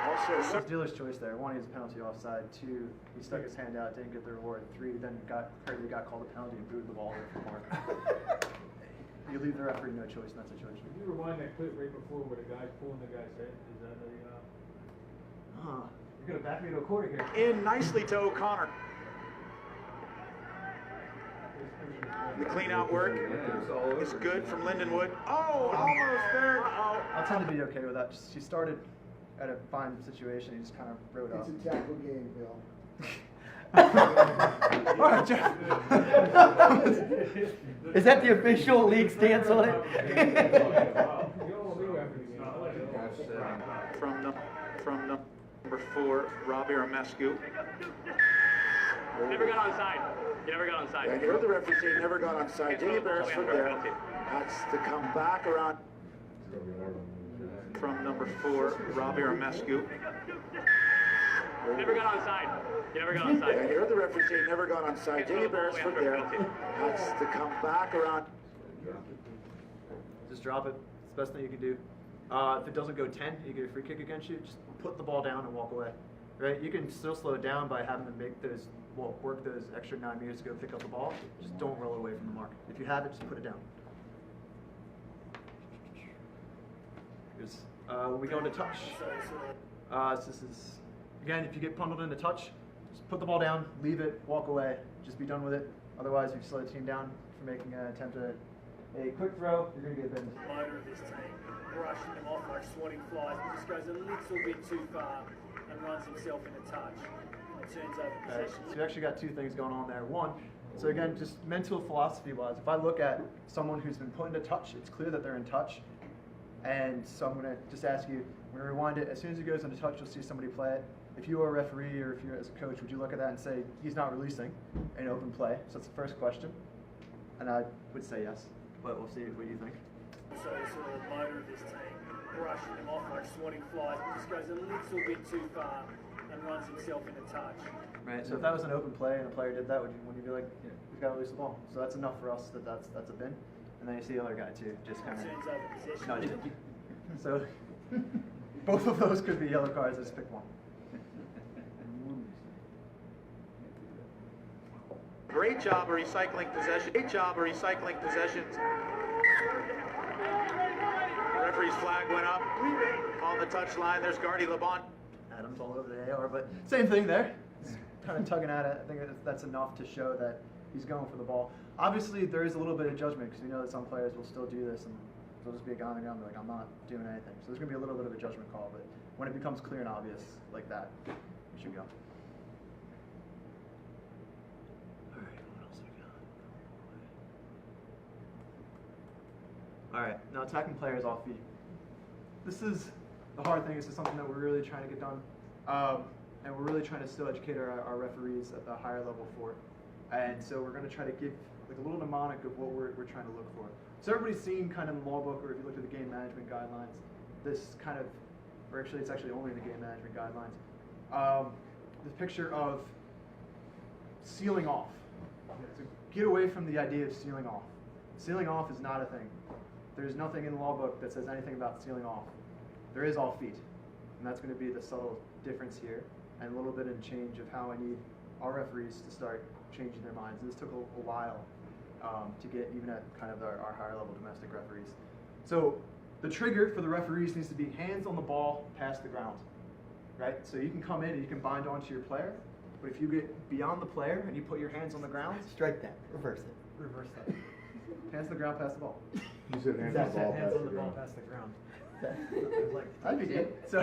Also, it's dealer's choice there. 1, he has a penalty offside. 2, he stuck his hand out, didn't get the reward. 3, then got called a penalty and booed the ball away from mark. You leave the referee no choice in that situation. Can you rewind that clip right before where the guy's pulling the guy's head? Is that You're going to back me to a quarter here. In nicely to O'Connor. The clean out work is good from Lindenwood. Oh, almost there. I'll tend to be okay with that. She started at a fine situation. He just kind of rode up. It's a tackle game, Bill. Is that the official league stance on it? From number 4, Robbie Armescu. Never got onside. You never got onside. I heard the referee say he never got onside. Jamie Beresford there has to come back around. From number 4, Robbie Armescu. Never got onside. You never got onside. I heard the referee say he never got onside. Jamie Beresford there has to come back around. Just drop it. It's the best thing you can do. If it doesn't go 10, you get a free kick against you. Just put the ball down and walk away. right? You can still slow it down by having to make those, work those extra 9 meters to go pick up the ball. Just don't roll away from the mark. If you have it, just put it down. When we go into touch, so this is, again, if you get bundled into touch, just put the ball down, leave it, walk away, just be done with it. Otherwise, if you slow the team down for making an attempt at a quick throw, you're going to get bitten. Motor of this team, brushing them off like swatting flies, but just goes a little bit too far and runs himself into touch. And turns over possession. So you actually got two things going on there. One, so again, just mental philosophy-wise, if I look at someone who's been put into touch, it's clear that they're in touch. And so I'm going to just ask you, we're going to rewind it. As soon as he goes into touch, you'll see somebody play it. If you are a referee or if you're as a coach, would you look at that and say, he's not releasing an open play? So that's the first question. And I would say yes, but we'll see what you think. So sort of the motor of this team, brushing them off like swatting flies, but just goes a little bit too far and runs himself into touch. Right, so if that was an open play and a player did that, would you be like, yeah, he's got to release the ball? So that's enough for us that's a bin. And then you see the other guy too, just kind of nudge it. So both of those could be yellow cards. Just pick one. Great job of recycling possession. Great job of recycling possessions. The referee's flag went up on the touch line. There's Gardy LeBon. Adam's all over the AR, but same thing there. He's kind of tugging at it. I think that's enough to show that he's going for the ball. Obviously, there is a little bit of judgment because we know that some players will still do this and they'll just be a guy on the ground and be like, I'm not doing anything. So there's going to be a little bit of a judgment call, but when it becomes clear and obvious like that, we should go. All right, what else we got? All right, now attacking players off feet. This is the hard thing. This is something that we're really trying to get done. And we're really trying to still educate our referees at the higher level for it. And so we're going to try to give like a little mnemonic of what we're trying to look for. So everybody's seen kind of in the law book, or if you look at the game management guidelines, this kind of, or actually it's actually only in the game management guidelines, the picture of sealing off. So get away from the idea of sealing off. Sealing off is not a thing. There's nothing in the law book that says anything about sealing off. There is off feet, and that's going to be the subtle difference here, and a little bit in change of how I need our referees to start changing their minds. And this took a while to get even at kind of our higher level domestic referees. So the trigger for the referees needs to be hands on the ball past the ground, right? So you can come in and you can bind onto your player, but if you get beyond the player and you put your hands on the ground, strike that, reverse it. Reverse that. Hands on the ground past the ball. You said hands on the ball past the ground. That'd be good. So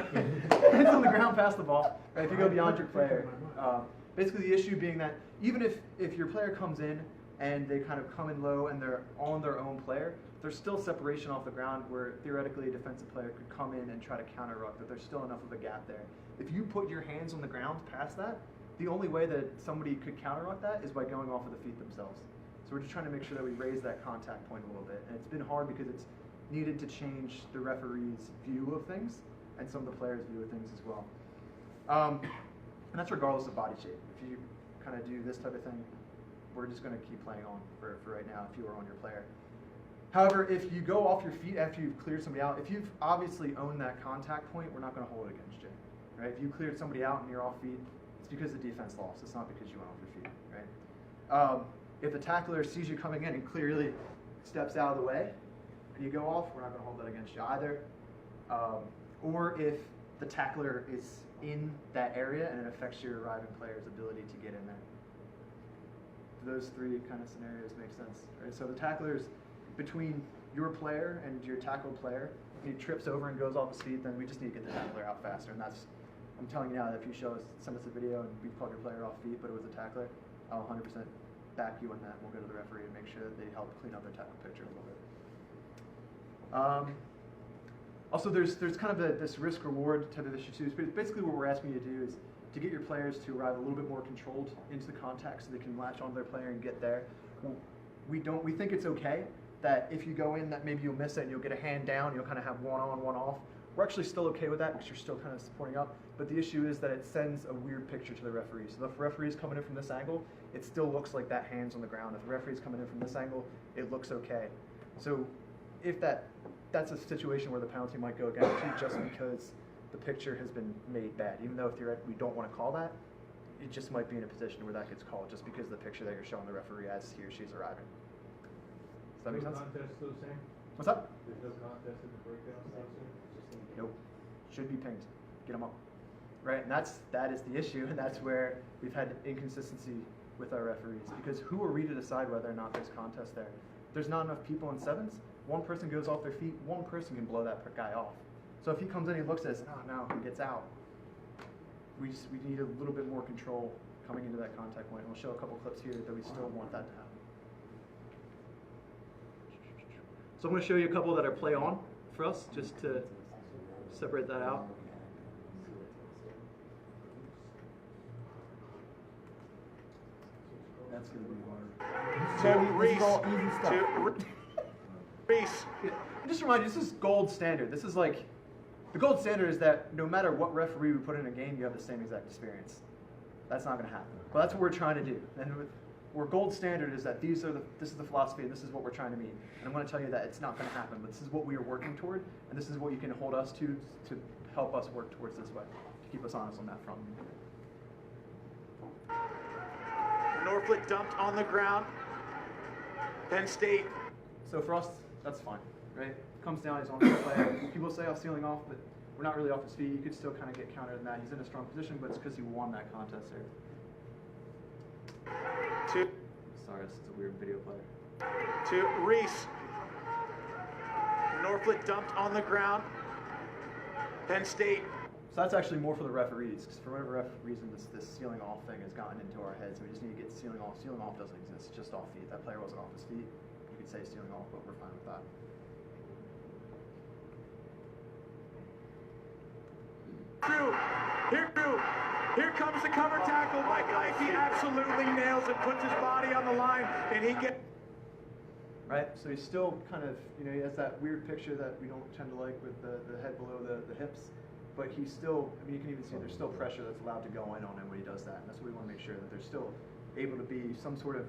hands on the ground past the ball. Right, if you go beyond your player, basically the issue being that even if your player comes in and they kind of come in low and they're on their own player, there's still separation off the ground where theoretically a defensive player could come in and try to counter ruck, but there's still enough of a gap there. If you put your hands on the ground past that, the only way that somebody could counter ruck that is by going off of the feet themselves. So we're just trying to make sure that we raise that contact point a little bit. And it's been hard because it's needed to change the referee's view of things and some of the players' view of things as well. And that's regardless of body shape. If you kind of do this type of thing, we're just going to keep playing on for right now if you are on your player. However, if you go off your feet after you've cleared somebody out, if you've obviously owned that contact point, we're not going to hold it against you. Right? If you cleared somebody out and you're off feet, it's because the defense lost. It's not because you went off your feet. Right? If the tackler sees you coming in and clearly steps out of the way, and you go off, we're not going to hold that against you either. Or if the tackler is in that area and it affects your arriving player's ability to get in there. Those three kind of scenarios make sense. Right? So the tackler's between your player and your tackled player. If he trips over and goes off his feet, then we just need to get the tackler out faster. And that's, I'm telling you now that if you send us a video and we called your player off feet, but it was a tackler, I'll 100% back you on that. We'll go to the referee and make sure that they help clean up their tackle picture a little bit. Also, there's kind of this risk-reward type of issue too. But basically what we're asking you to do is to get your players to arrive a little bit more controlled into the contact so they can latch onto their player and get there. We think it's okay that if you go in that maybe you'll miss it and you'll get a hand down, you'll kind of have one on, one off. We're actually still okay with that because you're still kind of supporting up. But the issue is that it sends a weird picture to the referee. So if the referee is coming in from this angle, it still looks like that hand's on the ground. If the referee is coming in from this angle, it looks okay. So if that's a situation where the penalty might go against you just because the picture has been made bad. Even though we don't want to call that, it just might be in a position where that gets called just because of the picture that you're showing the referee as he or she's arriving. Does that make sense? Contest still the same? What's up? There's no contest in the breakdown section? Nope. Should be pinged. Get them up. Right, and that is the issue, and that's where we've had inconsistency with our referees. Because who are we to decide whether or not there's contest there? There's not enough people in sevens. One person goes off their feet. One person can blow that guy off. So if he comes in, he looks at us, oh no, he gets out. We need a little bit more control coming into that contact point. And we'll show a couple clips here that we still want that to happen. So I'm going to show you a couple that are play on for us, just to separate that out. That's going to be hard. Reese. Just remind you, this is gold standard. This is like, the gold standard is that no matter what referee we put in a game, you have the same exact experience. That's not going to happen. But that's what we're trying to do. And where gold standard is that this is the philosophy and this is what we're trying to meet. And I'm going to tell you that it's not going to happen, but this is what we are working toward, and this is what you can hold us to help us work towards this way, to keep us honest on that front. Norflit dumped on the ground. Penn State. So for us, that's fine, right? Comes down, he's on the play. People say, ceiling off, but we're not really off his feet. You could still kind of get countered in that. He's in a strong position, but it's because he won that contest there. Sorry, this is a weird video player. To Reese. Norflit dumped on the ground. Penn State. So that's actually more for the referees, because for whatever reason, this sealing off thing has gotten into our heads. We just need to get sealing off. Sealing off doesn't exist, it's just off feet. That player wasn't off his feet. You could say sealing off, but we're fine with that. Here comes the cover tackle by Guy. He absolutely nails it, puts his body on the line, and he gets. Right, so he's still kind of, he has that weird picture that we don't tend to like with the head below the hips. But he's still, you can even see there's still pressure that's allowed to go in on him when he does that. And that's what we want to make sure, that there's still able to be some sort of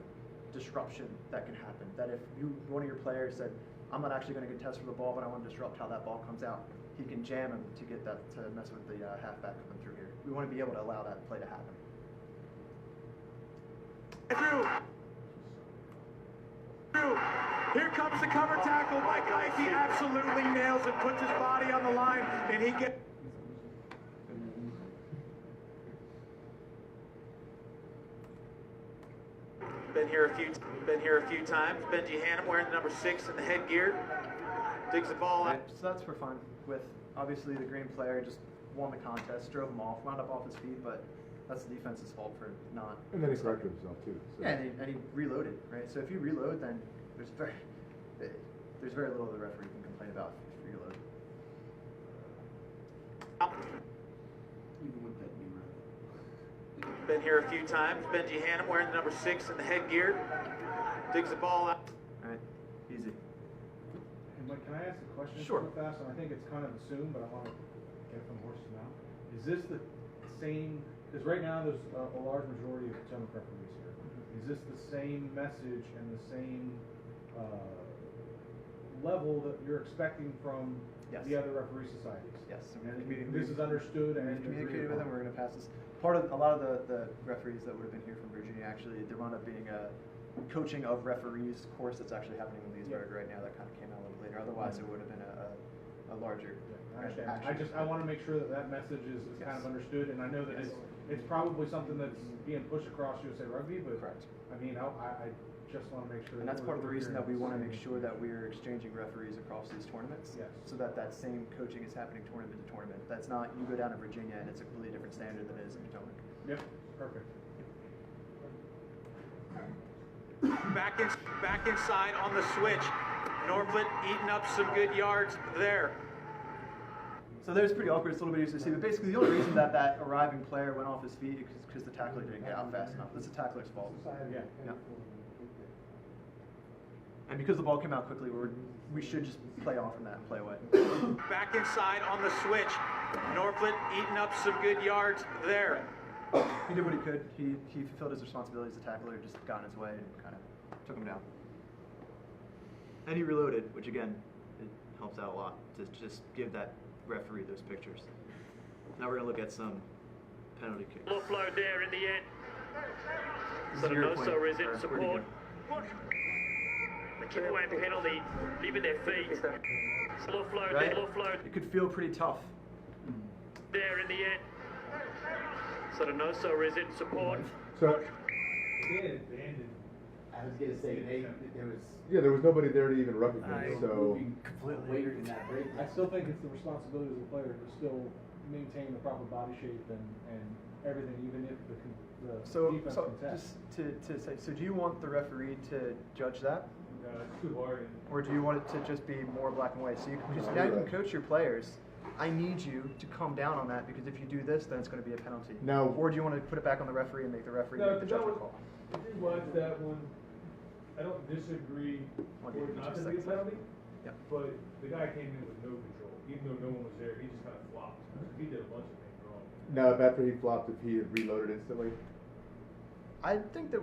disruption that can happen. That if one of your players said, I'm not actually going to contest for the ball, but I want to disrupt how that ball comes out, he can jam him to get that, to mess with the halfback coming through here. We want to be able to allow that play to happen. Here comes the cover tackle by Guy. He absolutely nails it, puts his body on the line, and he gets. Been here a few times. Benji Hannum wearing the number 6 in the headgear. Digs the ball out. Right, so that's we're fine with. Obviously, the green player just won the contest, drove him off, wound up off his feet, but that's the defense's fault for not. And then he corrected himself too. So. Yeah, and he reloaded, right? So if you reload, then there's very little the referee can complain about if you reload. Even with that knee run. Been here a few times. Benji Hannum wearing the number 6 in the headgear. Digs the ball out. All right, easy. And Mike, can I ask a question Sure. real fast? And I think it's kind of assumed, but I want to get from horse's mouth. Is this the same? Because right now there's a large majority of Potomac referees here. Is this the same message and the same level that you're expecting from the other referee societies? Yes. And this is understood and communicated with them. We're going to pass this. A lot of the referees that would have been here from Virginia, actually, there wound up being a coaching of referees course that's actually happening in Leesburg right now. That kind of came out a little later. Otherwise, it would have been a larger. I understand. I want to make sure that message is kind of understood, and I know that it's probably something that's being pushed across USA Rugby, but correct. I mean, I just want to make sure. And that's part of the reason that we want to make sure that we're exchanging referees across these tournaments, so that same coaching is happening tournament to tournament. That's not you go down to Virginia and it's a completely different standard than it is in Potomac. Yep, perfect. Back inside on the switch. Norflit eating up some good yards there. So there's pretty awkward. It's a little bit easy to see, but basically the only reason that arriving player went off his feet is because the tackler didn't get out fast enough. That's the tackler's fault. Yeah. And because the ball came out quickly, we should just play off from that and play away. Back inside on the switch. Norflit eating up some good yards there. He did what he could. He fulfilled his responsibilities. The tackler just got in his way and kind of took him down. And he reloaded, which again, it helps out a lot to just give that referee those pictures. Now we're gonna look at some penalty kicks. Offload there in the end. This So is your Noso point, is in or support. The kick away penalty, leaving their feet. Offload Right? there, offload It could feel pretty tough. there in the end. So Noso is in support. So, I was gonna say, there was. yeah, there was nobody there to even recognize, so. Moving away from that break. I still think it's the responsibility of the player to still maintain the proper body shape and everything, even if the defense contests. Just to say, so do you want the referee to judge that? No, it's too hard. Or do you want it to just be more black and white? So you can, because now you can coach your players. I need you to calm down on that because if you do this, then it's going to be a penalty. Now- or do you want to put it back on the referee and make the referee No, make the because judgment call? if you watch that one, I don't disagree I'll for give it you not just to a be a second. penalty. Yeah. But the guy came in with no control, even though no one was there. He just kind of flopped. He did a bunch of things wrong. Now, if after he flopped, if he had reloaded instantly, I think that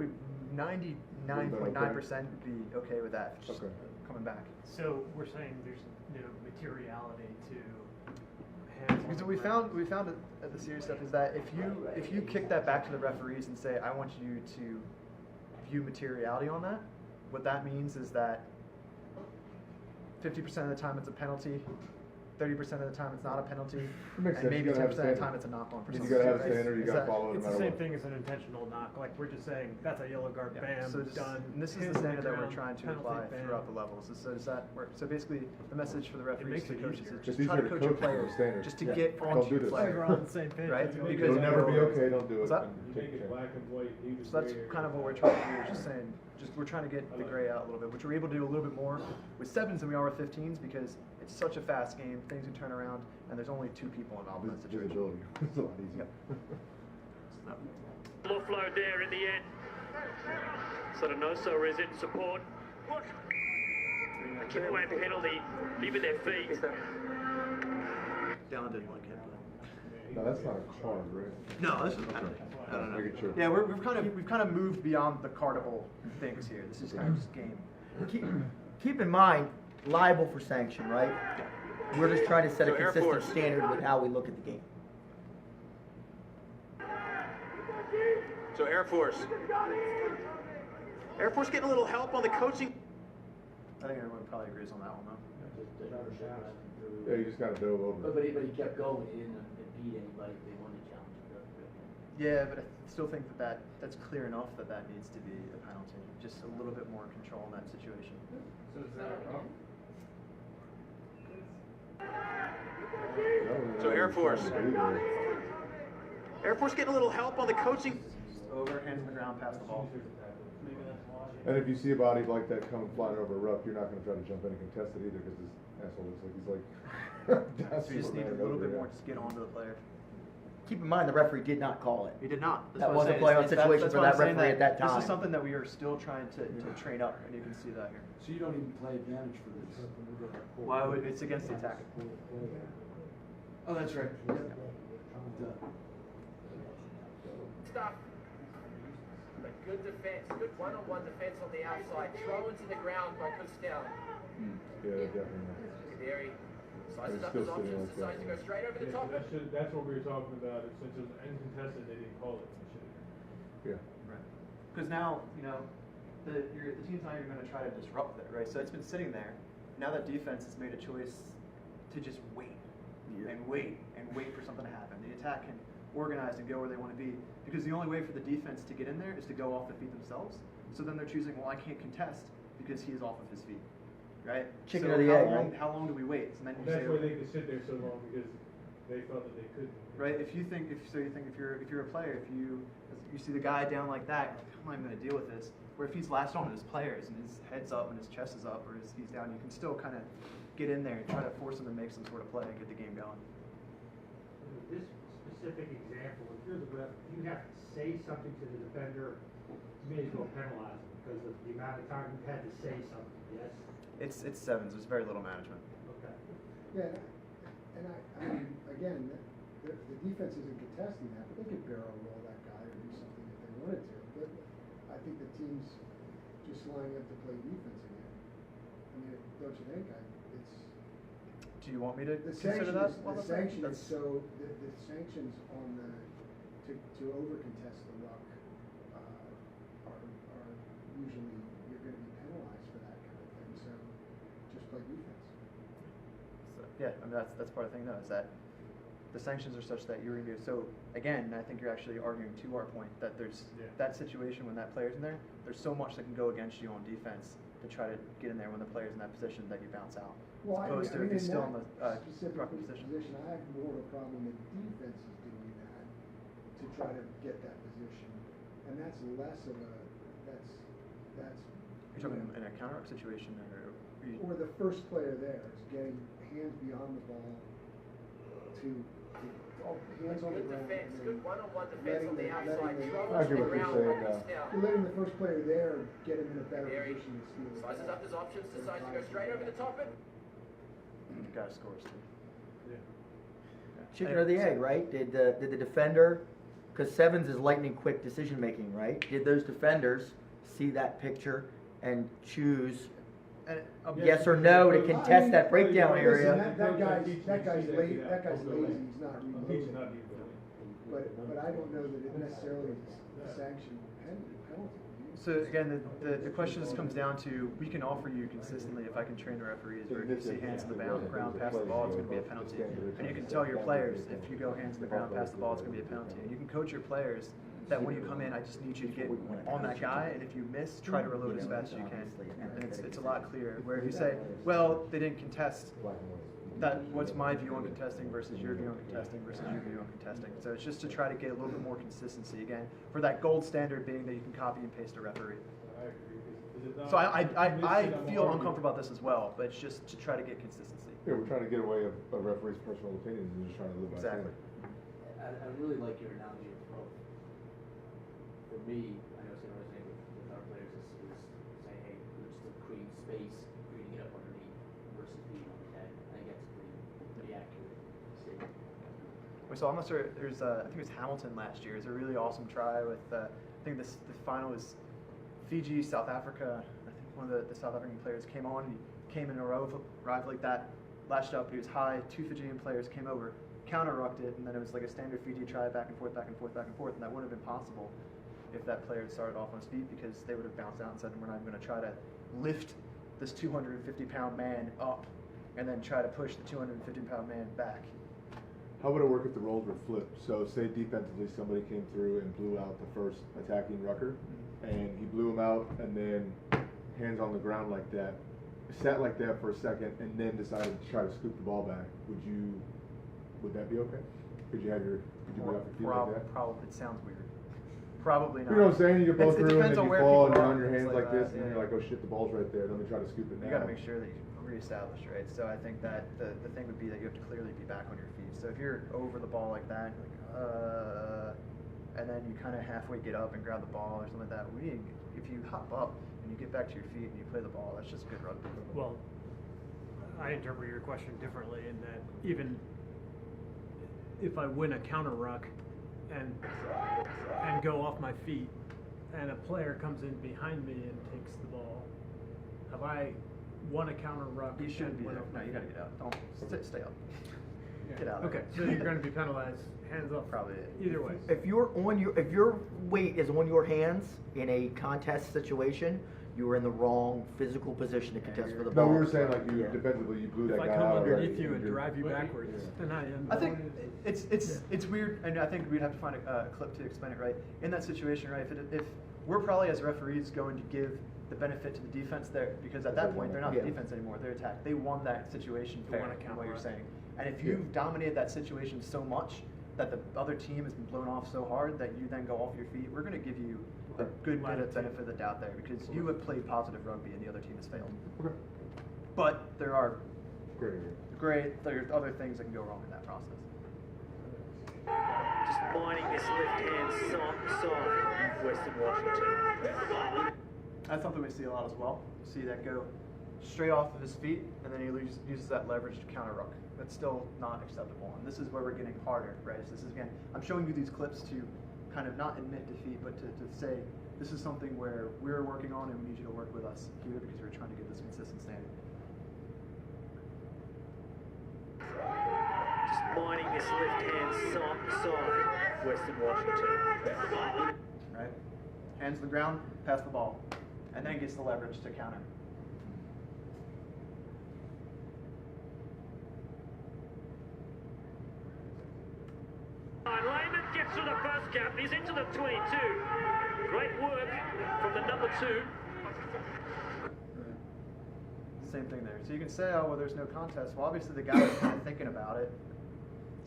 99.9% would be okay with that. Just coming back. So we're saying there's no materiality to hands on Because the what ground. we found at the serious stuff is that if you kick that back to the referees and say, I want you to view materiality on that, what that means is that 50% of the time it's a penalty, 30% of the time it's not a penalty, makes and sense. maybe You gotta 10% have of the a time standard. it's a knock-on. You gotta have a standard, you Is gotta that- follow it no It's matter the same what. thing as an intentional knock. Like we're just saying that's a yellow card. Yeah, Bam, so just, done. and this is Hands the on standard that we're ground, trying to penalty, apply bam. throughout the levels. So does that work? So basically, the message for the referees makes to it coaches easier. is It's just easier try to to coach coach your with the players standard. just to Yeah. get Don't onto do your this. player. We're on the same page. Right? That's what Because It'll never be okay, don't do it. What's that? and You take make a it chance. black and white. He was So that's there. kind of what we're trying to do. Is just saying, we're trying to get the gray out a little bit, which we're able to do a little bit more with 7s than we are with 15s because it's such a fast game, things can turn around, and there's only 2 people involved in that situation. Visibility. It's a lot easier. Offload there in the end. So Noso is in support. The kick away penalty, leaving their feet. Dallin didn't like it. No, that's not a card, right? No, this is a penalty. No. Making sure. Yeah, we've kind of moved beyond the cardable things here. This is kind of just game. Keep in mind, liable for sanction, right? We're just trying to set a So Air consistent Force. standard with how we look at the game. So Air Force. Air Force getting a little help on the coaching. I think everyone probably agrees on that one, though. Yeah, you just gotta dove over. But he kept going, he didn't beat anybody, they won the challenge. Yeah, but I still think that's clear enough that needs to be a penalty. Just a little bit more control in that situation. So is that a problem? So Air Force. Air Force getting a little help on the coaching. Over, hands on the ground, pass the ball. And if you see a body like that coming flying over a rough, you're not gonna try to jump in and contest it either because this asshole looks like he's like. So you just need a little bit more to get onto the player. Keep in mind, the referee did not call it. He did not. That's That what I'm was a saying. play-on That's situation for why that I'm saying referee at that This time. is something that we are still trying to train up, and you can see that here. So you don't even play advantage for this? Why would it's against the attack? Oh, that's right. Yep. Duh. Stuff. But good defense, good one-on-one defense on the outside. Throw into the ground by Kustown. Yeah, definitely. There he sizes He's up still his sitting options, like decides to go that. straight over the top. That's what we were talking about. Since it was uncontested, they didn't call it. They should have. Yeah. Right. Because now, the team's not even going to try to disrupt it, right? So it's been sitting there. Now that defense has made a choice to just wait and wait and wait for something to happen. The attack can organize and go where they want to be because the only way for the defense to get in there is to go off the feet themselves. So then they're choosing, well, I can't contest because he is off of his feet, right? Chicken so or the how egg, long, right? How long do we wait? And then you That's say, why they could sit there so long because they felt that they couldn't. right? If you're a player, if you see the guy down like that, I'm not even going to deal with this. Where if he's latched on to his players and his head's up and his chest is up or he's down, you can still kind of get in there and try to force him to make some sort of play and get the game going. This specific example, if you're the ref, you have to say something to the defender, you may as well penalize him because of the amount of time you've had to say something, yes? It's 7s. There's very little management. Okay. Yeah, and I mean, again, the defense isn't contesting that, but they could barrel roll that guy or do something if they wanted to. But I think the team's just lining up to play defense again. I mean, don't you think? Do you want me to The consider sanction that? is, while the that's there? sanction is That's- so, the sanctions on the, to over contest the ruck, are usually, you're gonna be penalized for that kind of thing, so just play defense. So, yeah, I mean, that's part of the thing though, is that the sanctions are such that you're gonna do, so again, I think you're actually arguing to our point, that there's that situation when that player's in there, there's so much that can go against you on defense to try to get in there when the player's in that position that you bounce out. Well, As opposed to if he's still in the specific ruck position. I have more of a problem with defenses doing that to try to get that position, and that's less of a, that's. You're talking in a counter situation Or the first player there is getting hands beyond the ball to hands on the Good ground. defense, and good then one-on-one defense on the outside. letting Throw I into get the what you're ground, saying rock now. us down. You're letting the first player there get him in a better Very- position to steal. the Slices ball. up his options, decides to go straight over the top. Got to scores too. Chicken or the egg, right? Did the defender, because sevens is lightning quick decision making, right? Did those defenders see that picture and choose yes or no to contest that breakdown area? Listen, that guy's lazy, he's not reloading. But I don't know that it necessarily is a sanction penalty. So again, the question just comes down to, we can offer you consistently, if I can train the referees, where if you see hands in the ground past the ball, it's going to be a penalty. And you can tell your players, if you go hands in the ground past the ball, it's going to be a penalty. And you can coach your players that when you come in, I just need you to get on that guy, and if you miss, try to reload as fast as you can. And it's a lot clearer. Where if you say, well, they didn't contest, what's my view on contesting versus your view on contesting versus your view on contesting. So it's just to try to get a little bit more consistency again, for that gold standard being that you can copy and paste a referee. I agree. So I feel uncomfortable about this as well, but it's just to try to get consistency. Yeah, we're trying to get away of a referee's personal opinions and just trying to live by Exactly. I really like your analogy of throw. For me, I know it's going to resonate with our players is saying, hey, we're just creating space, creating it up underneath versus being on the head. I think that's pretty accurate statement. So I'm not sure. There's I think it was Hamilton last year. It was a really awesome try with I think the final was Fiji, South Africa. I think one of the South African players came on. He came in a arrive like that, lashed up. He was high. Two Fijian players came over, counter-rucked it, and then it was like a standard Fiji try, back and forth, back and forth, back and forth. And that wouldn't have been possible if that player had started off on his feet, because they would have bounced out and said, we're not even going to try to lift this 250-pound man up and then try to push the 250-pound man back. How would it work if the roles were flipped? So say defensively somebody came through and blew out the first attacking rucker, and he blew him out and then hands on the ground like that, sat like that for a second, and then decided to try to scoop the ball back. Would that be okay? Could you be off your feet like that? Probably. It sounds weird. Probably not. You know what I'm saying? You go It through and depends then on you where fall and people you're are on your and hands things like this, and that, then you're like, oh shit, the ball's right there. Let me try to scoop it now. You got to make sure that you reestablish, right? So I think that the thing would be that you have to clearly be back on your feet. So if you're over the ball like that, and then you kind of halfway get up and grab the ball or something like that, if you hop up and you get back to your feet and you play the ball, that's just good rugby. Well, I interpret your question differently in that even if I win a counter ruck and go off my feet, and a player comes in behind me and takes the ball, have I won a counter ruck? You shouldn't be there. No, you got to get out. Don't stay up. Get out. Okay, so you're going to be penalized. Hands up. Probably. Either way. If your weight is on your hands in a contest situation, you are in the wrong physical position to contest for the ball. No, we were saying like defensively, you blew that guy out. If I come underneath already, you and drive you backwards, then I am. I think it's weird, and I think we'd have to find a clip to explain it, right? In that situation, right? If we're probably as referees going to give the benefit to the defense there, because at that point they're not the defense anymore, they're attack. They won that situation fair, in what you're saying. And if you've dominated that situation so much that the other team has been blown off so hard that you then go off your feet, we're going to give you a good bit of benefit of the doubt there, because you have played positive rugby and the other team has failed. Okay. But there are there's other things that can go wrong in that process. Just lining this left hand side to side, Western Washington. That's something we see a lot as well. You see that go straight off of his feet, and then he uses that leverage to counter ruck. That's still not acceptable, and this is where we're getting harder, right? So this is, again, I'm showing you these clips to kind of not admit defeat, but to say this is something where we're working on and we need you to work with us here, because we're trying to get this consistent standard. mining this left-hand side, Western Washington. Right? Hands to the ground, pass the ball, and then gets the leverage to counter. Lehman gets through the first gap. He's into the 22. Great work from the number 2. Same thing there. So you can say, oh, well, there's no contest. Well, obviously the guy was kind of thinking about it.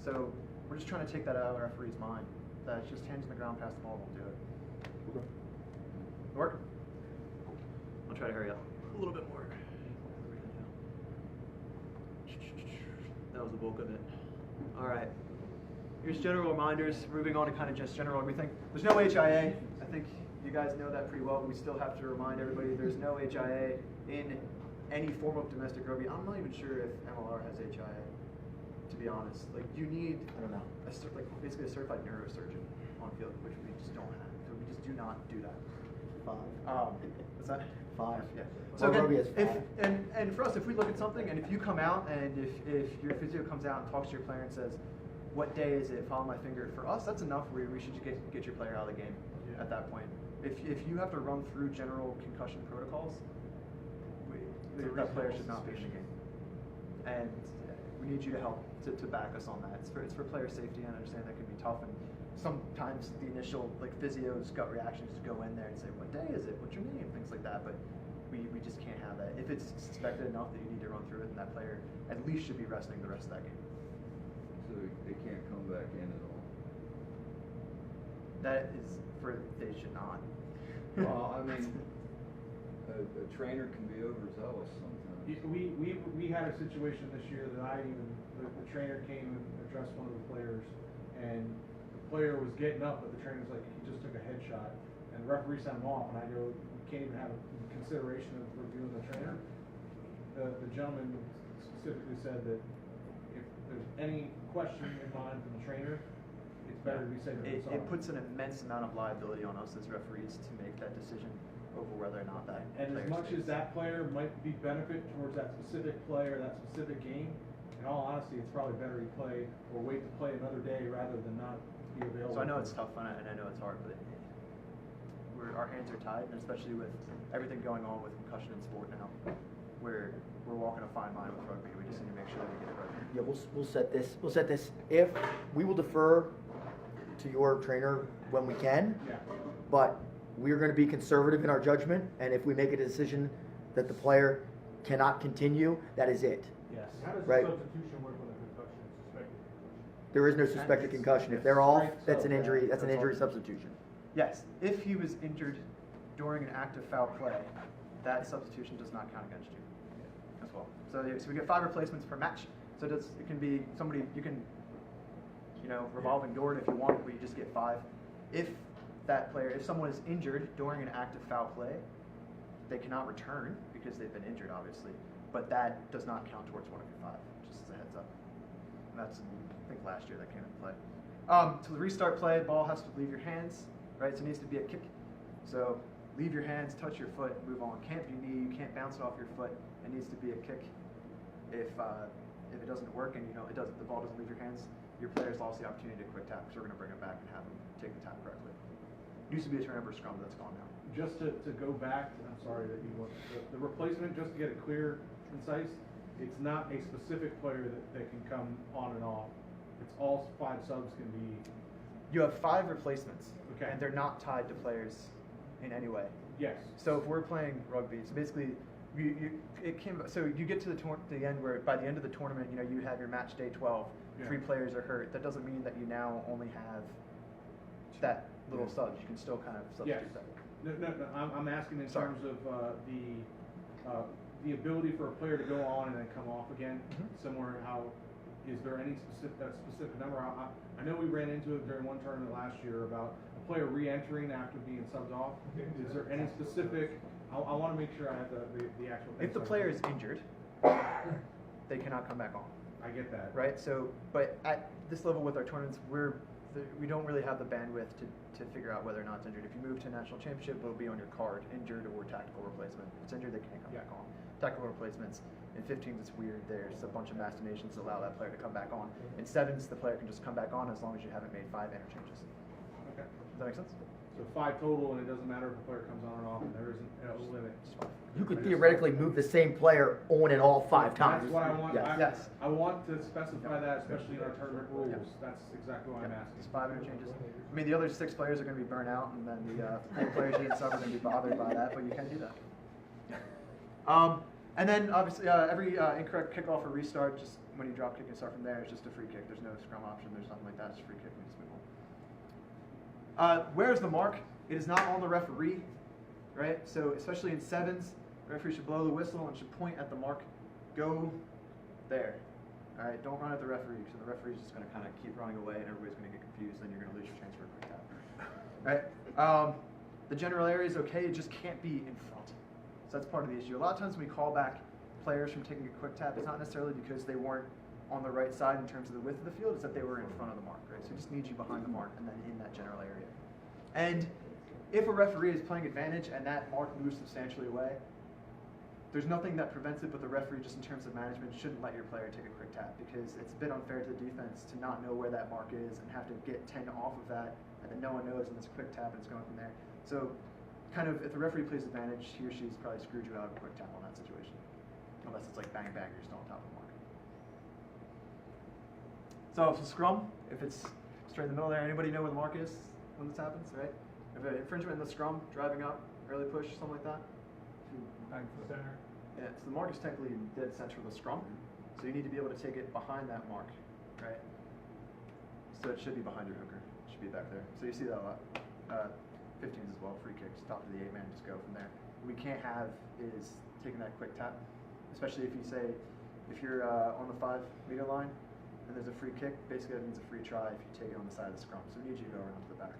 So we're just trying to take that out of the referee's mind. That it's just hands on the ground, pass the ball, we'll do it. Work? I'll try to hurry up. A little bit more. That was the bulk of it. All right. Here's general reminders. Moving on to kind of just general everything. There's no HIA. I think you guys know that pretty well, but we still have to remind everybody there's no HIA in any form of domestic rugby. I'm not even sure if MLR has HIA, to be honest. Like, you need, I don't know, basically a certified neurosurgeon on field, which we just don't have. So we just do not do that. 5. What's that? 5. Yeah. So So rugby again, is if, 5. and for us, if we look at something, and if you come out and if your physio comes out and talks to your player and says, what day is it? Follow my finger. For us, that's enough where we should just get your player out of the game at that point. If you have to run through general concussion protocols, that player should not be in the game. And we need you to help to back us on that. It's for player safety. I understand that can be tough, and sometimes the initial physio's gut reaction is to go in there and say, what day is it? What's your name? Things like that. But we just can't have that. If it's suspected enough that you need to run through it, then that player at least should be resting the rest of that game. So they can't come back in at all? That is they should not. Well, I mean, a trainer can be overzealous sometimes. We had a situation this year that the trainer came and addressed one of the players, and the player was getting up, but the trainer was like, he just took a headshot, and the referee sent him off, and I go, you can't even have a consideration of reviewing the trainer. The gentleman specifically said that if there's any question in mind from the trainer, it's better to be safe than sorry. It puts an immense amount of liability on us as referees to make that decision over whether or not that And player as much stays. as that player might be benefit towards that specific player, that specific game, in all honesty, it's probably better he play or wait to play another day rather than not be available. So I know it's tough and I know it's hard, but our hands are tied, and especially with everything going on with concussion in sport now, we're walking a fine line with rugby. We just need to make sure that we get it right. Yeah, we'll set this. If we will defer to your trainer when we can, but we're going to be conservative in our judgment, and if we make a decision that the player cannot continue, that is it. Yes. How does Right. the substitution work when a concussion is suspected? There is no suspected concussion. If they're off, that's an injury. That's an injury substitution. Yes, if he was injured during an active foul play, that substitution does not count against you as well. So we get 5 replacements per match. So it can be somebody you can, revolving door it if you want, where you just get 5. If someone is injured during an active foul play, they cannot return because they've been injured, obviously. But that does not count towards one of your 5, just as a heads up. And that's, I think, last year that came into play. To restart play, the ball has to leave your hands, right? So it needs to be a kick. So leave your hands, touch your foot, move on. Can't be knee, you can't bounce it off your foot. It needs to be a kick. If it doesn't work and the ball doesn't leave your hands, your player's lost the opportunity to quick tap, so we're going to bring it back and have them take the tap correctly. It used to be a turnover scrum, but that's gone now. Just to go back, I'm sorry that you want the replacement, just to get it clear, concise, it's not a specific player that can come on and off. It's all 5 subs can be. You have 5 replacements, okay, and they're not tied to players in any way. Yes. So if we're playing rugby, so basically, so you get to the end where by the end of the tournament, you have your match day 12. 3 players are hurt. That doesn't mean that you now only have that little subs. You can still kind of substitute that. No. I'm asking in terms of the ability for a player to go on and then come off again. Similar how is there any specific number? I know we ran into it during one tournament last year about a player re-entering after being subbed off. Is there any specific? I want to make sure I have the actual. If the player is injured, they cannot come back on. I get that. Right. So, but at this level with our tournaments, we don't really have the bandwidth to figure out whether or not it's injured. If you move to a national championship, it'll be on your card, injured or tactical replacement. If it's injured, they can't come back on. Tactical replacements. In 15s, it's weird. There's a bunch of machinations that allow that player to come back on. In 7s, the player can just come back on as long as you haven't made 5 interchanges. Okay. Does that make sense? So 5 total, and it doesn't matter if a player comes on or off, and there isn't a limit. You could theoretically move the same player on and off 5 times. That's what I want. Yes. I want to specify that, especially in our tournament rules. That's exactly what I'm asking. It's 5 interchanges. I mean, the other 6 players are going to be burnt out, and then the 4 players you didn't sub are going to be bothered by that, but you can do that. And then, obviously, every incorrect kickoff or restart, just when you drop kick and start from there, it's just a free kick. There's no scrum option. There's nothing like that. It's a free kick. We just move on. Where's the mark? It is not on the referee, right? So, especially in 7s, the referee should blow the whistle and should point at the mark. Go there. All right, don't run at the referee, because the referee is just going to kind of keep running away, and everybody's going to get confused, and you're going to lose your chance for a quick tap. All right. The general area is okay. It just can't be in front. So that's part of the issue. A lot of times when we call back players from taking a quick tap, it's not necessarily because they weren't on the right side in terms of the width of the field, it's that they were in front of the mark, right? So we just need you behind the mark and then in that general area. And if a referee is playing advantage and that mark moves substantially away, there's nothing that prevents it, but the referee, just in terms of management, shouldn't let your player take a quick tap, because it's a bit unfair to the defense to not know where that mark is and have to get 10 off of that, and then no one knows, and it's a quick tap and it's going from there. So kind of, if the referee plays advantage, he or she's probably screwed you out of a quick tap on that situation. Unless it's like bang bang, you're still on top of the mark. So if it's a scrum, if it's straight in the middle there, anybody know where the mark is when this happens, right? If an infringement in the scrum, driving up, early push, something like that. Back to the center. Yeah, so the mark is technically in dead center of the scrum, so you need to be able to take it behind that mark, right? So it should be behind your hooker. It should be back there. So you see that a lot. 15s as well, free kicks, top of the 8-man, just go from there. What we can't have is taking that quick tap, especially if you say, if you're on the 5-meter line and there's a free kick, basically that means a free try if you take it on the side of the scrum. So we need you to go around to the back.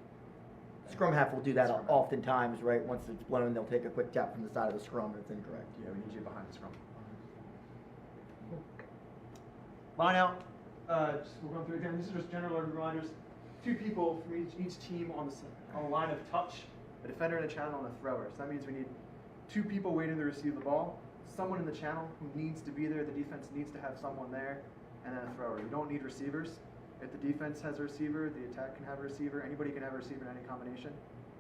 Scrum half will do that oftentimes, right? Once it's blown, they'll take a quick tap from the side of the scrum if it's incorrect. Yeah, we need you behind the scrum. Line out. We're going through again. These are just general reminders. 2 people from each team on the line of touch, a defender in the channel, and a thrower. So that means we need 2 people waiting to receive the ball, someone in the channel who needs to be there, the defense needs to have someone there, and then a thrower. You don't need receivers. If the defense has a receiver, the attack can have a receiver, anybody can have a receiver in any combination.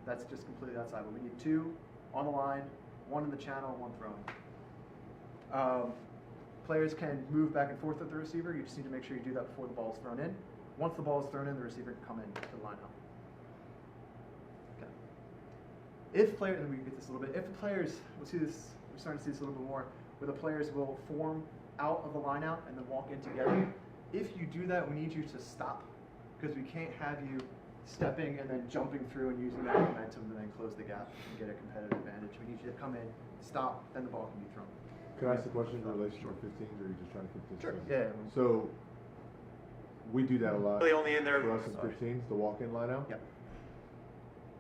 That's just completely outside. But we need 2 on the line, 1 in the channel, 1 throwing. Players can move back and forth with the receiver. You just need to make sure you do that before the ball is thrown in. Once the ball is thrown in, the receiver can come in to the line out. Okay. If players, and we get this a little bit, if the players, we'll see this, we're starting to see this a little bit more, where the players will form out of the line out and then walk in together. If you do that, we need you to stop, because we can't have you stepping and then jumping through and using that momentum to then close the gap and get a competitive advantage. We need you to come in, stop, then the ball can be thrown. Can I ask a question in relation to 15s, or are you just trying to keep this? Sure. Yeah. So we do that a lot. Really only in there. For us in 15s, the walk-in line out. Yep.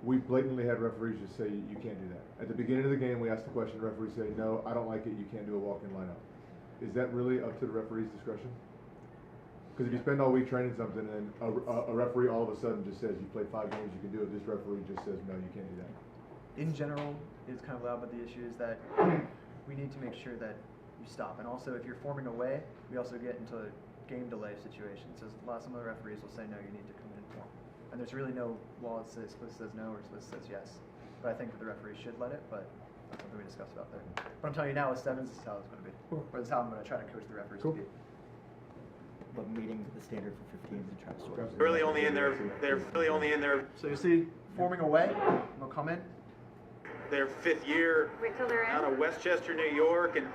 We blatantly had referees just say you can't do that. At the beginning of the game, we asked the question. Referees say, "No, I don't like it. You can't do a walk-in line out." Is that really up to the referee's discretion? Because if you spend all week training something and a referee all of a sudden just says you played 5 games, you can do it. This referee just says no, you can't do that. In general, it's kind of loud, but the issue is that we need to make sure that you stop. And also, if you're forming away, we also get into a game delay situation. So some of the referees will say no, you need to come in and form. And there's really no law that says explicit says no or explicit says yes. But I think that the referee should let it, but that's something we discussed about there. But I'm telling you now, with 7s, this is how it's going to be. Or this is how I'm going to try to coach the referees to be. But meeting the standard for 15s and try to sort it. Really only in there. They're really only in there. So you see, forming away, they'll come in. Their 5th year out of Westchester, New York, and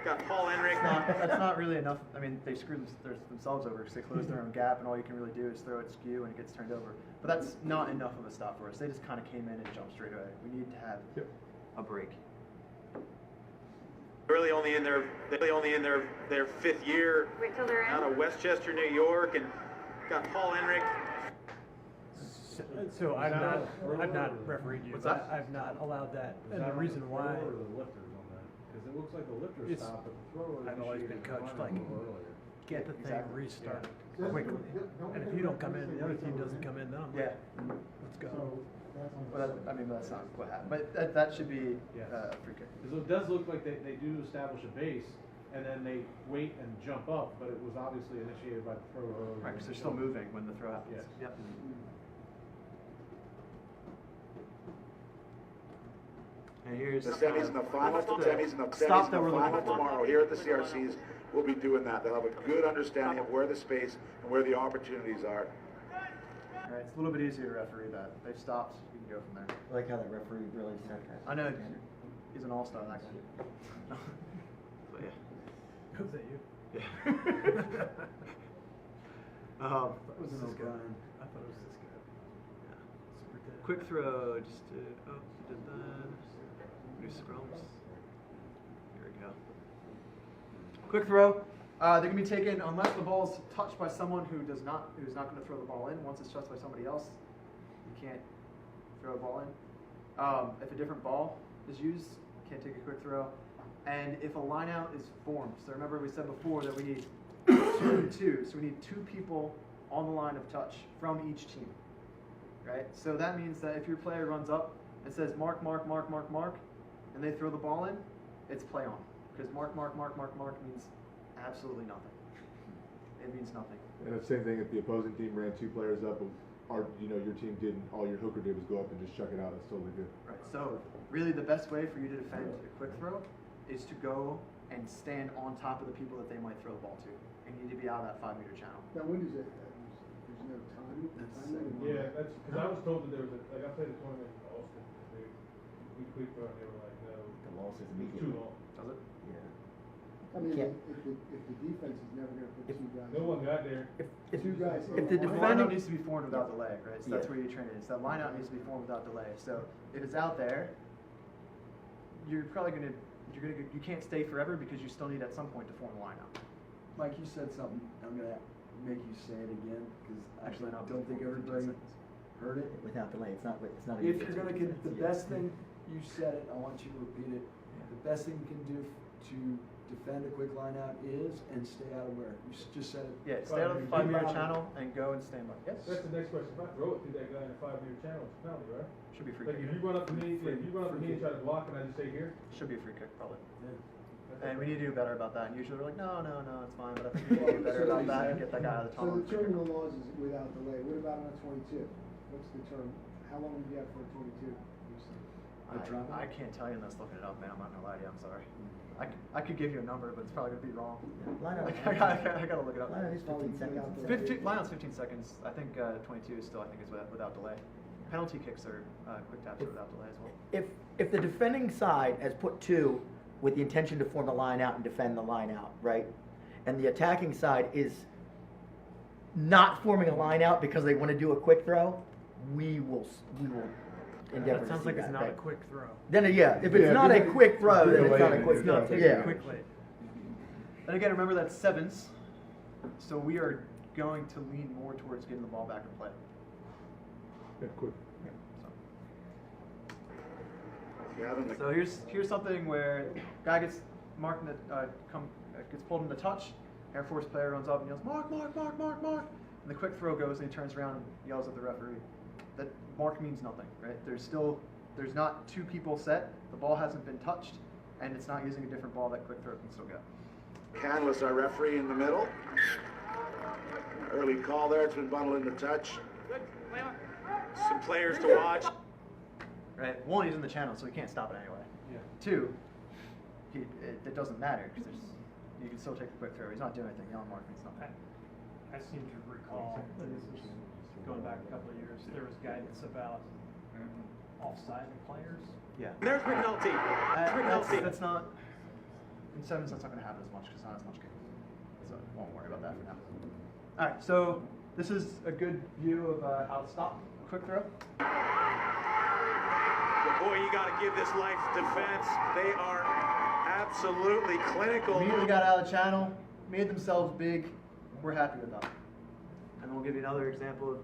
got Paul Enric. That's not really enough. I mean, they screw themselves over because they close their own gap, and all you can really do is throw it skew, and it gets turned over. But that's not enough of a stop for us. They just kind of came in and jumped straight away. We need to have a break. Really only in their 5th year out of Westchester, New York, and got Paul Enric. So I've not refereed you. I've not allowed that, and the reason why. Because it looks like the lifters stop, but the throwers. I've always been coached like, get the thing restarted Yeah. quickly, and if you don't come in, the other team doesn't come in, then I'm like, let's go. Well, that's not what happened. But that should be a free kick. Because it does look like they do establish a base, and then they wait and jump up, but it was obviously initiated by the thrower. Right, because they're still moving when the throw happens. Yes. Yep. And here's The semis and the finals, the semis and the stop semis that and we're the final looking for. tomorrow here at the CRCs. We'll be doing that. They'll have a good understanding of where the space and where the opportunities are. All right, it's a little bit easier to referee that. They've stopped. You can go from there. I like how that referee really set that. I know he's an all-star. That guy. But yeah. Was that you? Yeah. Was this it guy? O'Brien? I thought it was this guy. Super dead. Quick throw. Just did. Oh, he did that. New scrums. Here we go. Quick throw. They're gonna be taken unless the ball is touched by someone who's not going to throw the ball in. Once it's touched by somebody else, you can't throw a ball in. If a different ball is used, you can't take a quick throw. And if a line out is formed, so remember we said before that we need 2 and 2, so we need 2 people on the line of touch from each team, right? So that means that if your player runs up and says mark, mark, mark, mark, mark, and they throw the ball in, it's play on, because mark, mark, mark, mark, mark means absolutely nothing. It means nothing. And the same thing if the opposing team ran 2 players up, your team didn't, all your hooker did was go up and just chuck it out. That's totally good. Right. So really the best way for you to defend a quick throw is to go and stand on top of the people that they might throw the ball to. And you need to be out of that 5-meter channel. Now, when does it, there's no time? Yeah, that's, because I was told that there was like I played a tournament in Austin, we quick throw, and they were like, no. The loss is It's immediate. too long. Does it? Yeah. I mean, Can't- if the defense is never gonna put 2 guys. No one got there. If 2 guys. if the The defending lineout needs to be formed without delay, right? So that's Yeah. where you train it. So that lineout needs to be formed without delay. So if it's out there, you're probably you can't stay forever because you still need at some point to form a lineout. Mike, you said something, I'm gonna make you say it again, because Actually, I not don't think before 15 everybody seconds. heard it. without delay, it's not a If good you're gonna thing. get, the Yeah. best thing, you said it, I want you to repeat it. The best thing you can do to defend a quick line out is, and stay out of where? You just said it. Yeah, stay out of the 5-meter channel and go and stand by. Yes. That's the next question. If I throw it through that guy in a 5-meter channel, it's a penalty, right? Should be free Like kick. if you run up to me, if you run up to me and try to block, and I just say here. Should be a free kick, probably. Yeah. And we need to do better about that. And usually we're like, no, it's fine. But I think we need to do better about that and get that guy out of the So tunnel. the terminal laws is without delay. What about on a 22? What's the term? How long do you have for a 22? I can't tell you unless looking it up, man. I'm not gonna lie to you. I'm sorry. I could give you a number, but it's probably gonna be wrong. Lineout- I gotta look it up. Lineout is 15 seconds. 15, lineout's 15 seconds. I think 22 is still, I think, is without delay. Penalty kicks are quick taps are without delay as well. If the defending side has put 2 with the intention to form the line out and defend the line out, right? And the attacking side is not forming a line out because they want to do a quick throw, we will endeavor That to sounds see like that, it's not right? a quick throw. Then if it's not a quick throw, then it's not a quick It's throw. not taken Yeah. quickly. And again, remember that's 7s, so we are going to lean more towards getting the ball back in play. Yeah, quick. So here's something where guy gets marked in the, gets pulled in the touch. Air Force player runs up and yells, "Mark, mark, mark, mark, mark!" And the quick throw goes and he turns around and yells at the referee. That mark means nothing, right? There's not 2 people set. The ball hasn't been touched, and it's not using a different ball. That quick throw can still go. Canlis, our referee in the middle. Early call there. It's been bundled into touch. Some players to watch. Right. 1, he's in the channel, so he can't stop it anyway. Yeah. 2, it doesn't matter because you can still take the quick throw. He's not doing anything. Yelling mark means nothing. I seem to recall that this was going back a couple of years. There was guidance about offside players. Yeah. And there's McNulty. That's not in 7s. That's not going to happen as much because not as much game. So won't worry about that for now. All right. So this is a good view of how to stop a quick throw. Boy, you got to give this life defense. They are absolutely clinical. Immediately got out of the channel, made themselves big. We're happy with that. And we'll give you another example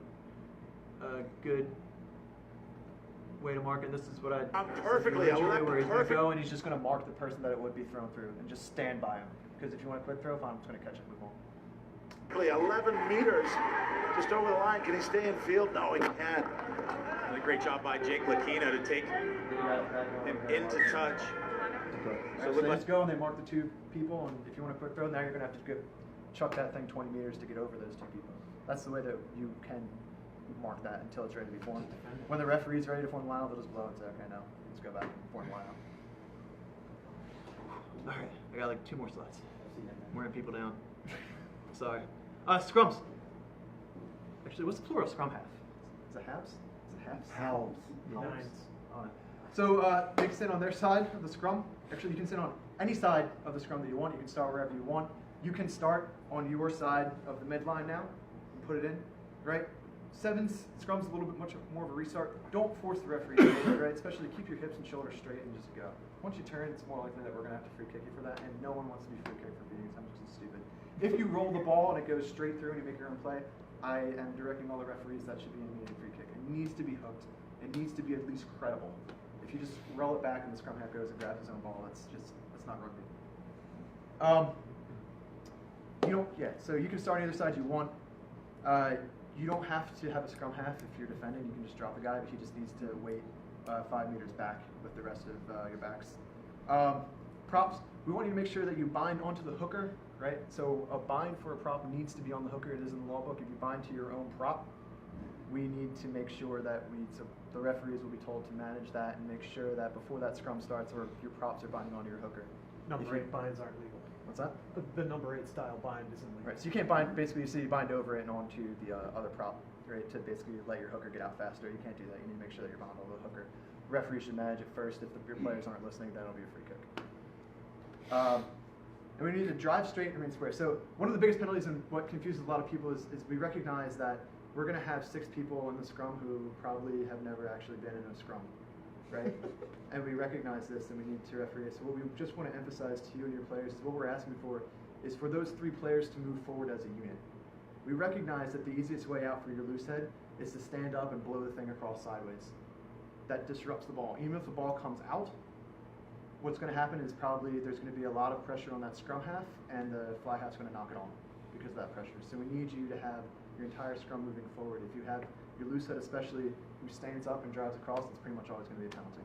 of a good way to mark it. This is what I perfectly. where he's going to go and he's just going to mark the person that it would be thrown through and just stand by him. Because if you want a quick throw, fine, I'm just going to catch it and move on. 11 meters just over the line. Can he stay in field? No, he can't. A great job by Jake Lakina to take him into touch. Right, so they just go and they mark the 2 people, and if you want a quick throw, now you're going to have to chuck that thing 20 meters to get over those 2 people. That's the way that you can mark that until it's ready to be formed. When the referee's ready to form the line, they'll just blow and say, okay, now let's go back and form the line. All right, I got like 2 more slides. Wearing people down. Sorry. Scrums. Actually, what's the plural of scrum half? Is it halves? Is it halves? Halves. Nines. So they can sit on their side of the scrum. Actually, you can sit on any side of the scrum that you want. You can start wherever you want. You can start on your side of the midline now and put it in, right? Sevens, scrum's a little bit much more of a restart. Don't force the referee to do it, right? Especially keep your hips and shoulders straight and just go. Once you turn, it's more likely that we're going to have to free kick you for that, and no one wants to be free kicked for beating something just stupid. If you roll the ball and it goes straight through and you make your own play, I am directing all the referees that should be an immediate free kick. It needs to be hooked. It needs to be at least credible. If you just roll it back and the scrum half goes and grabs his own ball, that's not rugby. So you can start on either side you want. You don't have to have a scrum half if you're defending. You can just drop the guy, but he just needs to wait 5 meters back with the rest of your backs. Props, we want you to make sure that you bind onto the hooker, right? So a bind for a prop needs to be on the hooker. It is in the law book. If you bind to your own prop, we need to make sure that so the referees will be told to manage that and make sure that before that scrum starts or your props are binding onto your hooker. Number 8 binds aren't legal. What's that? The number 8 style bind isn't legal. Right, so you can't bind, basically you bind over it and onto the other prop, right, to basically let your hooker get out faster. You can't do that. You need to make sure that you're bound over the hooker. The referee should manage it first. If your players aren't listening, then it'll be a free kick. And we need to drive straight and remain square. So one of the biggest penalties and what confuses a lot of people is we recognize that we're going to have 6 people in the scrum who probably have never actually been in a scrum, right? And we recognize this and we need to referee. So what we just want to emphasize to you and your players is what we're asking for is for those 3 players to move forward as a unit. We recognize that the easiest way out for your loose head is to stand up and blow the thing across sideways. That disrupts the ball. Even if the ball comes out, what's going to happen is probably there's going to be a lot of pressure on that scrum half and the fly half's going to knock it on because of that pressure. So we need you to have your entire scrum moving forward. If you have your loose head especially who stands up and drives across, it's pretty much always going to be a penalty.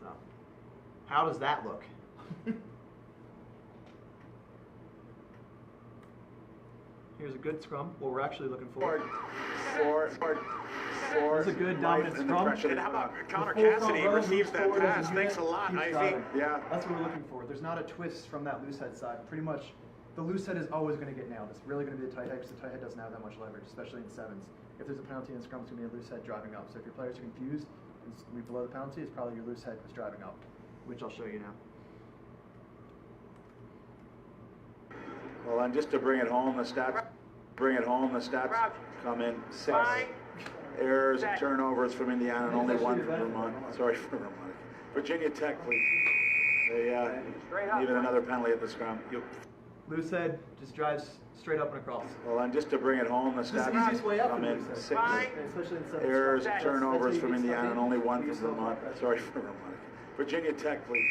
So, how does that look? Here's a good scrum. What we're actually looking for. There's a good dominant scrum. And how about Connor Cassidy receives that pass? Thanks a lot, Ivy. Yeah. That's what we're looking for. There's not a twist from that loose head side. Pretty much, the loose head is always going to get nailed. It's really going to be the tight head because the tight head doesn't have that much leverage, especially in sevens. If there's a penalty in the scrum, it's going to be a loose head driving up. So if your players are confused and we blow the penalty, it's probably your loose head was driving up, which I'll show you now. Well, and just to bring it home, the stats come in 6 errors and turnovers from Indiana and only 1 from Vermont. Sorry for Vermont. Virginia Tech, please. They needed another penalty at the scrum. Loose head just drives straight up and across. Well, and just to bring it home, the stats come in 6 errors and turnovers from Indiana and only 1 from Vermont. Sorry for Vermont. Virginia Tech, please.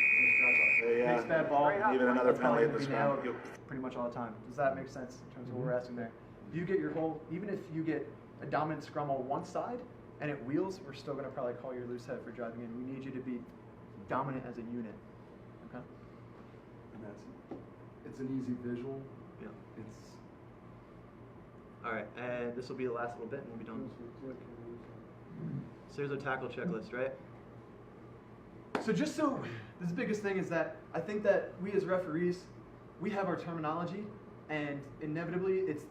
They Makes bad ball. needed another penalty at the scrum. Pretty much all the time. Does that make sense in terms of what we're asking there? If you get your whole, even if you get a dominant scrum on one side and it wheels, we're still going to probably call your loose head for driving in. We need you to be dominant as a unit. Okay? And it's an easy visual. Yeah. All right, and this will be the last little bit and we'll be done. So here's our tackle checklist, right? So this the biggest thing is that I think that we as referees, we have our terminology, and inevitably it's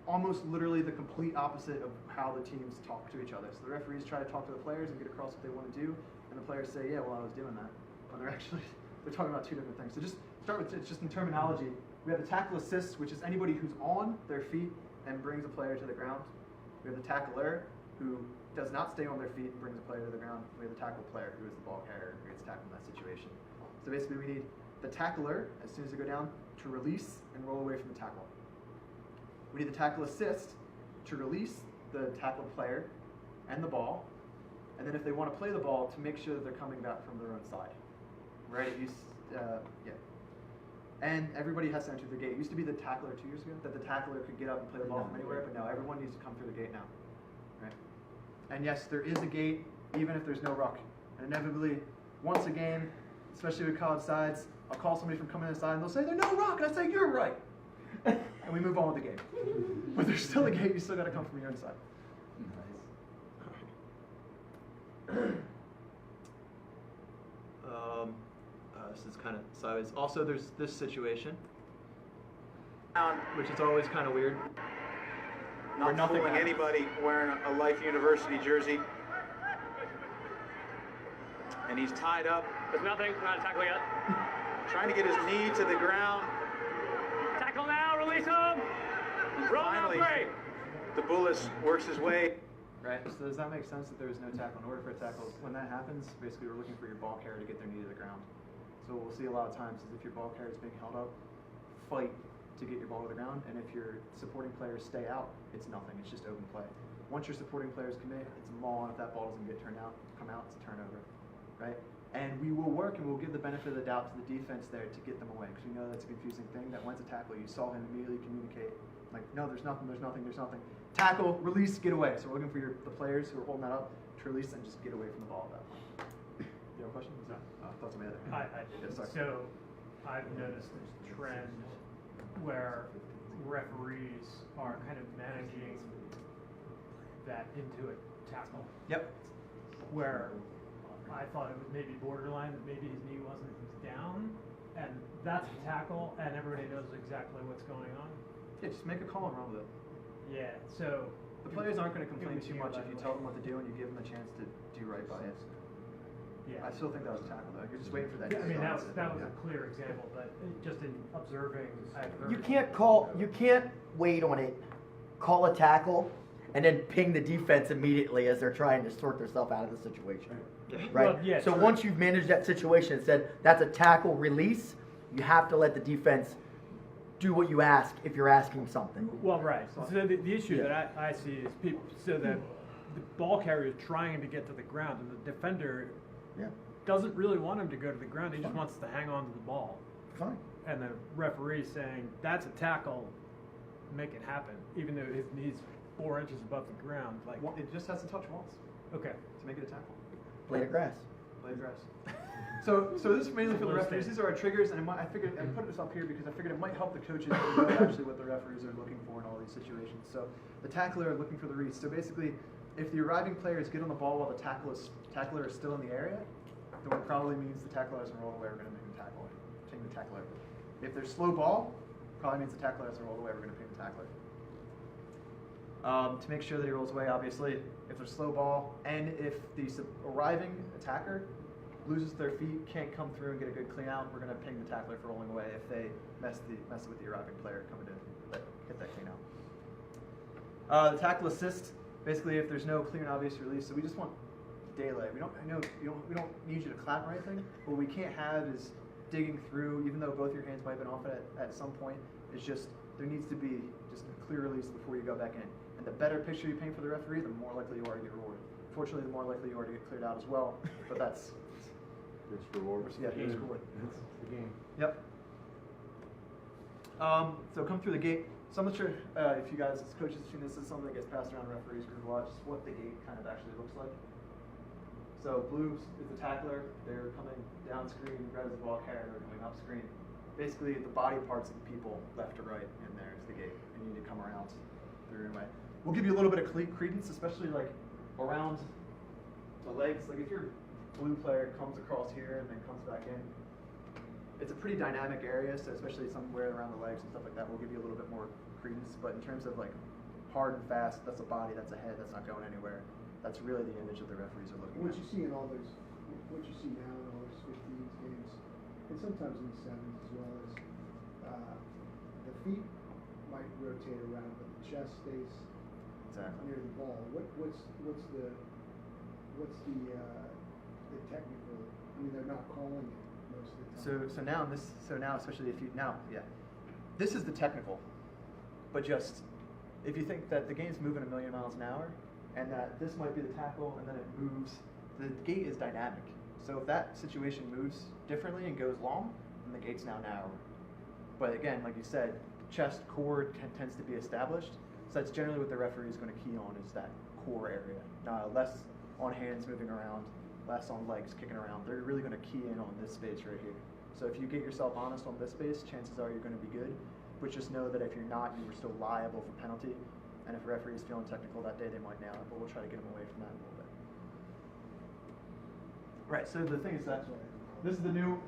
almost literally the complete opposite of how the teams talk to each other. So the referees try to talk to the players and get across what they want to do, and the players say, yeah, well, I was doing that. But they're talking about 2 different things. So just start with, it's just in terminology. We have the tackle assist, which is anybody who's on their feet and brings a player to the ground. We have the tackler, who does not stay on their feet and brings a player to the ground. We have the tackle player, who is the ball carrier, who gets tackled in that situation. So basically we need the tackler, as soon as they go down, to release and roll away from the tackle. We need the tackle assist to release the tackled player and the ball, and then if they want to play the ball, to make sure that they're coming back from their own side. Right? Yeah. And everybody has to enter the gate. It used to be the tackler 2 years ago, that the tackler could get up and play the ball from anywhere, but no, everyone needs to come through the gate now. Right? And yes, there is a gate, even if there's no ruck. And inevitably, once a game, especially with college sides, I'll call somebody from coming inside and they'll say, "There's no rock," and I say, "You're right." And we move on with the game. But there's still a game, you still got to come from your inside. This is kind of sideways. Also, there's this situation, which is always kind of weird. Not fooling anybody wearing a Life University jersey. And he's tied up. There's nothing, not a tackle yet. Trying to get his knee to the ground. Tackle now, release him. And Roll finally, out free. the Bullis works his way. Right, so does that make sense that there was no tackle? In order for a tackle, when that happens, basically we're looking for your ball carrier to get their knee to the ground. So what we'll see a lot of times is if your ball carrier is being held up, fight to get your ball to the ground, and if your supporting players stay out, it's nothing, it's just open play. Once your supporting players commit, it's a maul, and if that ball doesn't get come out, it's a turnover, right? And we will work and we'll give the benefit of the doubt to the defense there to get them away, because we know that's a confusing thing, that when's a tackle, you saw him immediately communicate, like, no, there's nothing, there's nothing, there's nothing. Tackle, release, get away. So we're looking for the players who are holding that up to release and just get away from the ball at that point. Do you have a question? No. I thought somebody had it. I did. Yeah, sorry. So I've noticed this trend where referees are kind of managing that into a tackle. Yep. Where I thought it was maybe borderline, that maybe his knee wasn't down, and that's a tackle, and everybody knows exactly what's going on. Yeah, just make a call and run with it. Yeah, so the players aren't going to complain too much if you tell them what to do and you give them a chance to do right by it. Yeah. I still think that was a tackle though. You're just waiting for that. Yeah, I mean, that was yeah. a clear example, but just in observing, I've heard. You can't wait on it, call a tackle, and then ping the defense immediately as they're trying to sort themselves out of the situation. Right? Well, yeah, so true. once you've managed that situation and said that's a tackle release, you have to let the defense do what you ask if you're asking something. Well, right. So the issue that I see is people, so that the ball carrier is trying to get to the ground, and the defender doesn't really want him to go to the ground. He just wants to hang on to the ball. Fine. And the referee saying, that's a tackle, make it happen, even though his knee's 4 inches above the ground. Like, it just has to touch once. Okay. To make it a tackle. Blade of grass. Blade of grass. So this is mainly for the referees. These are our triggers, and I figured I put this up here because I figured it might help the coaches know actually what the referees are looking for in all these situations. So the tackler looking for the reach. So basically, if the arriving players get on the ball while the tackler is still in the area, then it probably means the tackler hasn't rolled away. We're going to make the tackle. Ping the tackler. If there's slow ball, probably means the tackler hasn't rolled away. We're going to ping the tackler. To make sure that he rolls away, obviously, if there's slow ball, and if the arriving attacker loses their feet, can't come through and get a good clean out, we're going to ping the tackler for rolling away if they mess with the arriving player coming to get that clean out. The tackle assist, basically if there's no clear and obvious release, so we just want daylight. We don't need you to clap or anything. What we can't have is digging through, even though both your hands might have been off at some point. It's just there needs to be just a clear release before you go back in. And the better picture you paint for the referee, the more likely you are to get rewarded. Fortunately, the more likely you are to get cleared out as well. But that's it's reward. Yeah, it's reward. It's the game. Yep. So come through the gate. So I'm not sure if you guys as coaches have seen this. This is something that gets passed around referees group a lot, just what the gate kind of actually looks like. So blue is the tackler. They're coming down screen. Red is the ball carrier. They're coming up screen. Basically, the body parts of the people left to right, and there is the gate. And you need to come around through anyway. We'll give you a little bit of credence, especially like around the legs. Like if your blue player comes across here and then comes back in, it's a pretty dynamic area. So especially somewhere around the legs and stuff like that, we'll give you a little bit more credence. But in terms of like hard and fast, that's a body, that's a head, that's not going anywhere. That's really the image that the referees are looking What at. you see in all those, what you see now in all those 15s games, and sometimes in the 7s as well, is the feet might rotate around, but the chest stays near the ball. What's the technical? I mean, they're not calling it most of the time. So now especially if you this is the technical, but just if you think that the game's moving 1,000,000 miles an hour, and that this might be the tackle, and then it moves. The gate is dynamic. So if that situation moves differently and goes long, then the gate's now narrower. But again, like you said, chest core tends to be established. So that's generally what the referee is going to key on, is that core area. Less on hands moving around, less on legs kicking around. They're really going to key in on this space right here. So if you get yourself honest on this space, chances are you're going to be good. But just know that if you're not, you are still liable for penalty. And if a referee is feeling technical that day, they might nail it. But we'll try to get them away from that a little bit. Right, so the thing is that this is the new,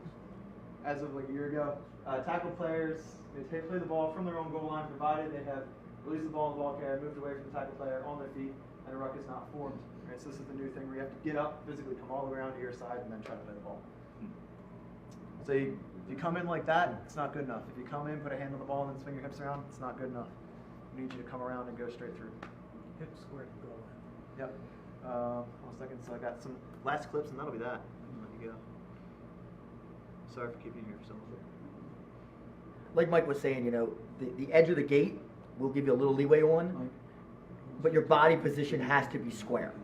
as of like a year ago, tackle players, they play the ball from their own goal line, provided they have released the ball in the ball carrier, moved away from the tackle player on their feet, and a ruck is not formed. Right, so this is the new thing where you have to get up, physically come all the way around to your side, and then try to play the ball. So if you come in like that, it's not good enough. If you come in, put a hand on the ball, and then swing your hips around, it's not good enough. We need you to come around and go straight through. Hip square to goal line. Yep. 1 second, so I got some last clips, and that'll be that. Let me go. Sorry for keeping you here for so long. Like Mike was saying, you know, the edge of the gate will give you a little leeway on, but your body position has to be square.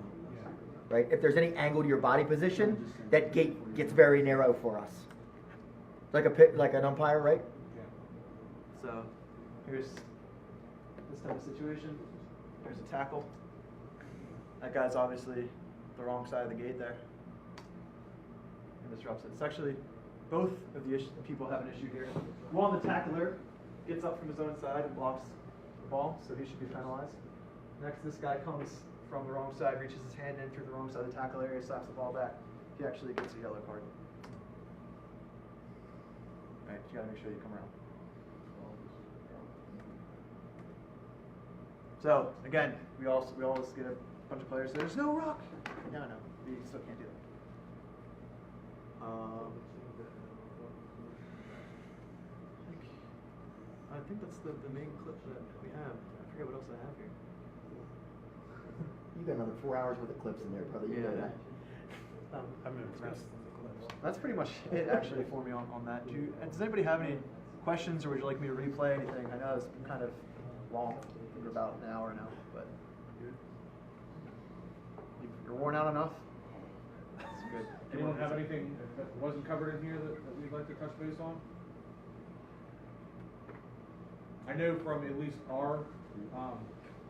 Right? If there's any angle to your body position, that gate gets very narrow for us. Like an umpire, right? So here's this type of situation. There's a tackle. That guy's obviously the wrong side of the gate there. And disrupts it. It's actually both of the people have an issue here. One, the tackler gets up from his own side and blocks the ball, so he should be penalized. Next, this guy comes from the wrong side, reaches his hand in through the wrong side of the tackle area, slaps the ball back. He actually gets a yellow card. Right, you gotta make sure you come around. So again, we always get a bunch of players. There's no ruck. No, we still can't do that. I think that's the main clip that we have. I forget what else I have here. You got another 4 hours worth of clips in there, probably. You know that. I'm impressed with the clips. That's pretty much it actually for me on that. Does anybody have any questions, or would you like me to replay anything? I know it's kind of long. We're about an hour now, but you're worn out enough? That's good. Anyone have anything that wasn't covered in here that we'd like to touch base on? I know from at least our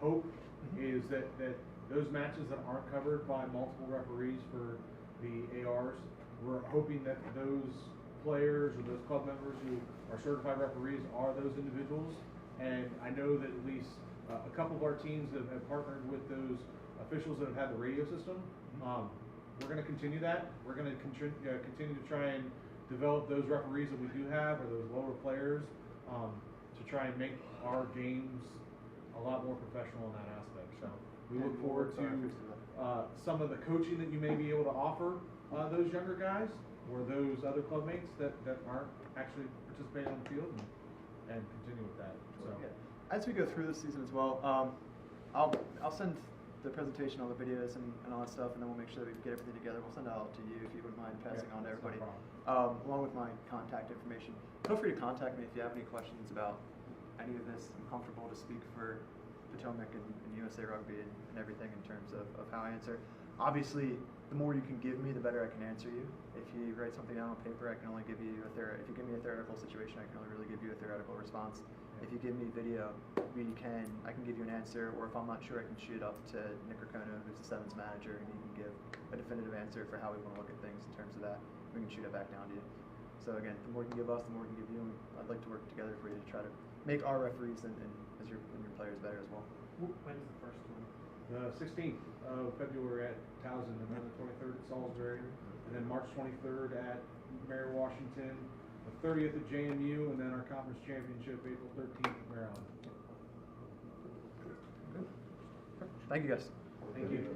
hope is that those matches that aren't covered by multiple referees for the ARs, we're hoping that those players or those club members who are certified referees are those individuals. And I know that at least a couple of our teams have partnered with those officials that have had the radio system. We're going to continue that. We're going to continue to try and develop those referees that we do have, or those lower players, to try and make our games a lot more professional in that aspect. So we look forward to some of the coaching that you may be able to offer those younger guys or those other club mates that aren't actually participating on the field, and continue with that. So as we go through this season as well, I'll send the presentation, all the videos and all that stuff, and then we'll make sure that we get everything together. We'll send it out to you if you wouldn't mind passing on to everybody, along with my contact information. Feel free to contact me if you have any questions about any of this. I'm comfortable to speak for Potomac and USA Rugby and everything in terms of how I answer. Obviously, the more you can give me, the better I can answer you. If you write something down on paper, I can only give you if you give me a theoretical situation, I can only really give you a theoretical response. If you give me video, I can give you an answer, or if I'm not sure, I can shoot up to Nick Racono, who's the Sevens manager, and he can give a definitive answer for how we want to look at things in terms of that. We can shoot it back down to you. So again, the more you can give us, the more we can give you, and I'd like to work together for you to try to make our referees and your players better as well. When's the first one? The 16th of February at Towson, and then the 23rd at Salisbury, and then March 23rd at Mary Washington, the 30th at JMU, and then our conference championship April 13th at Maryland. Thank you guys. Thank you.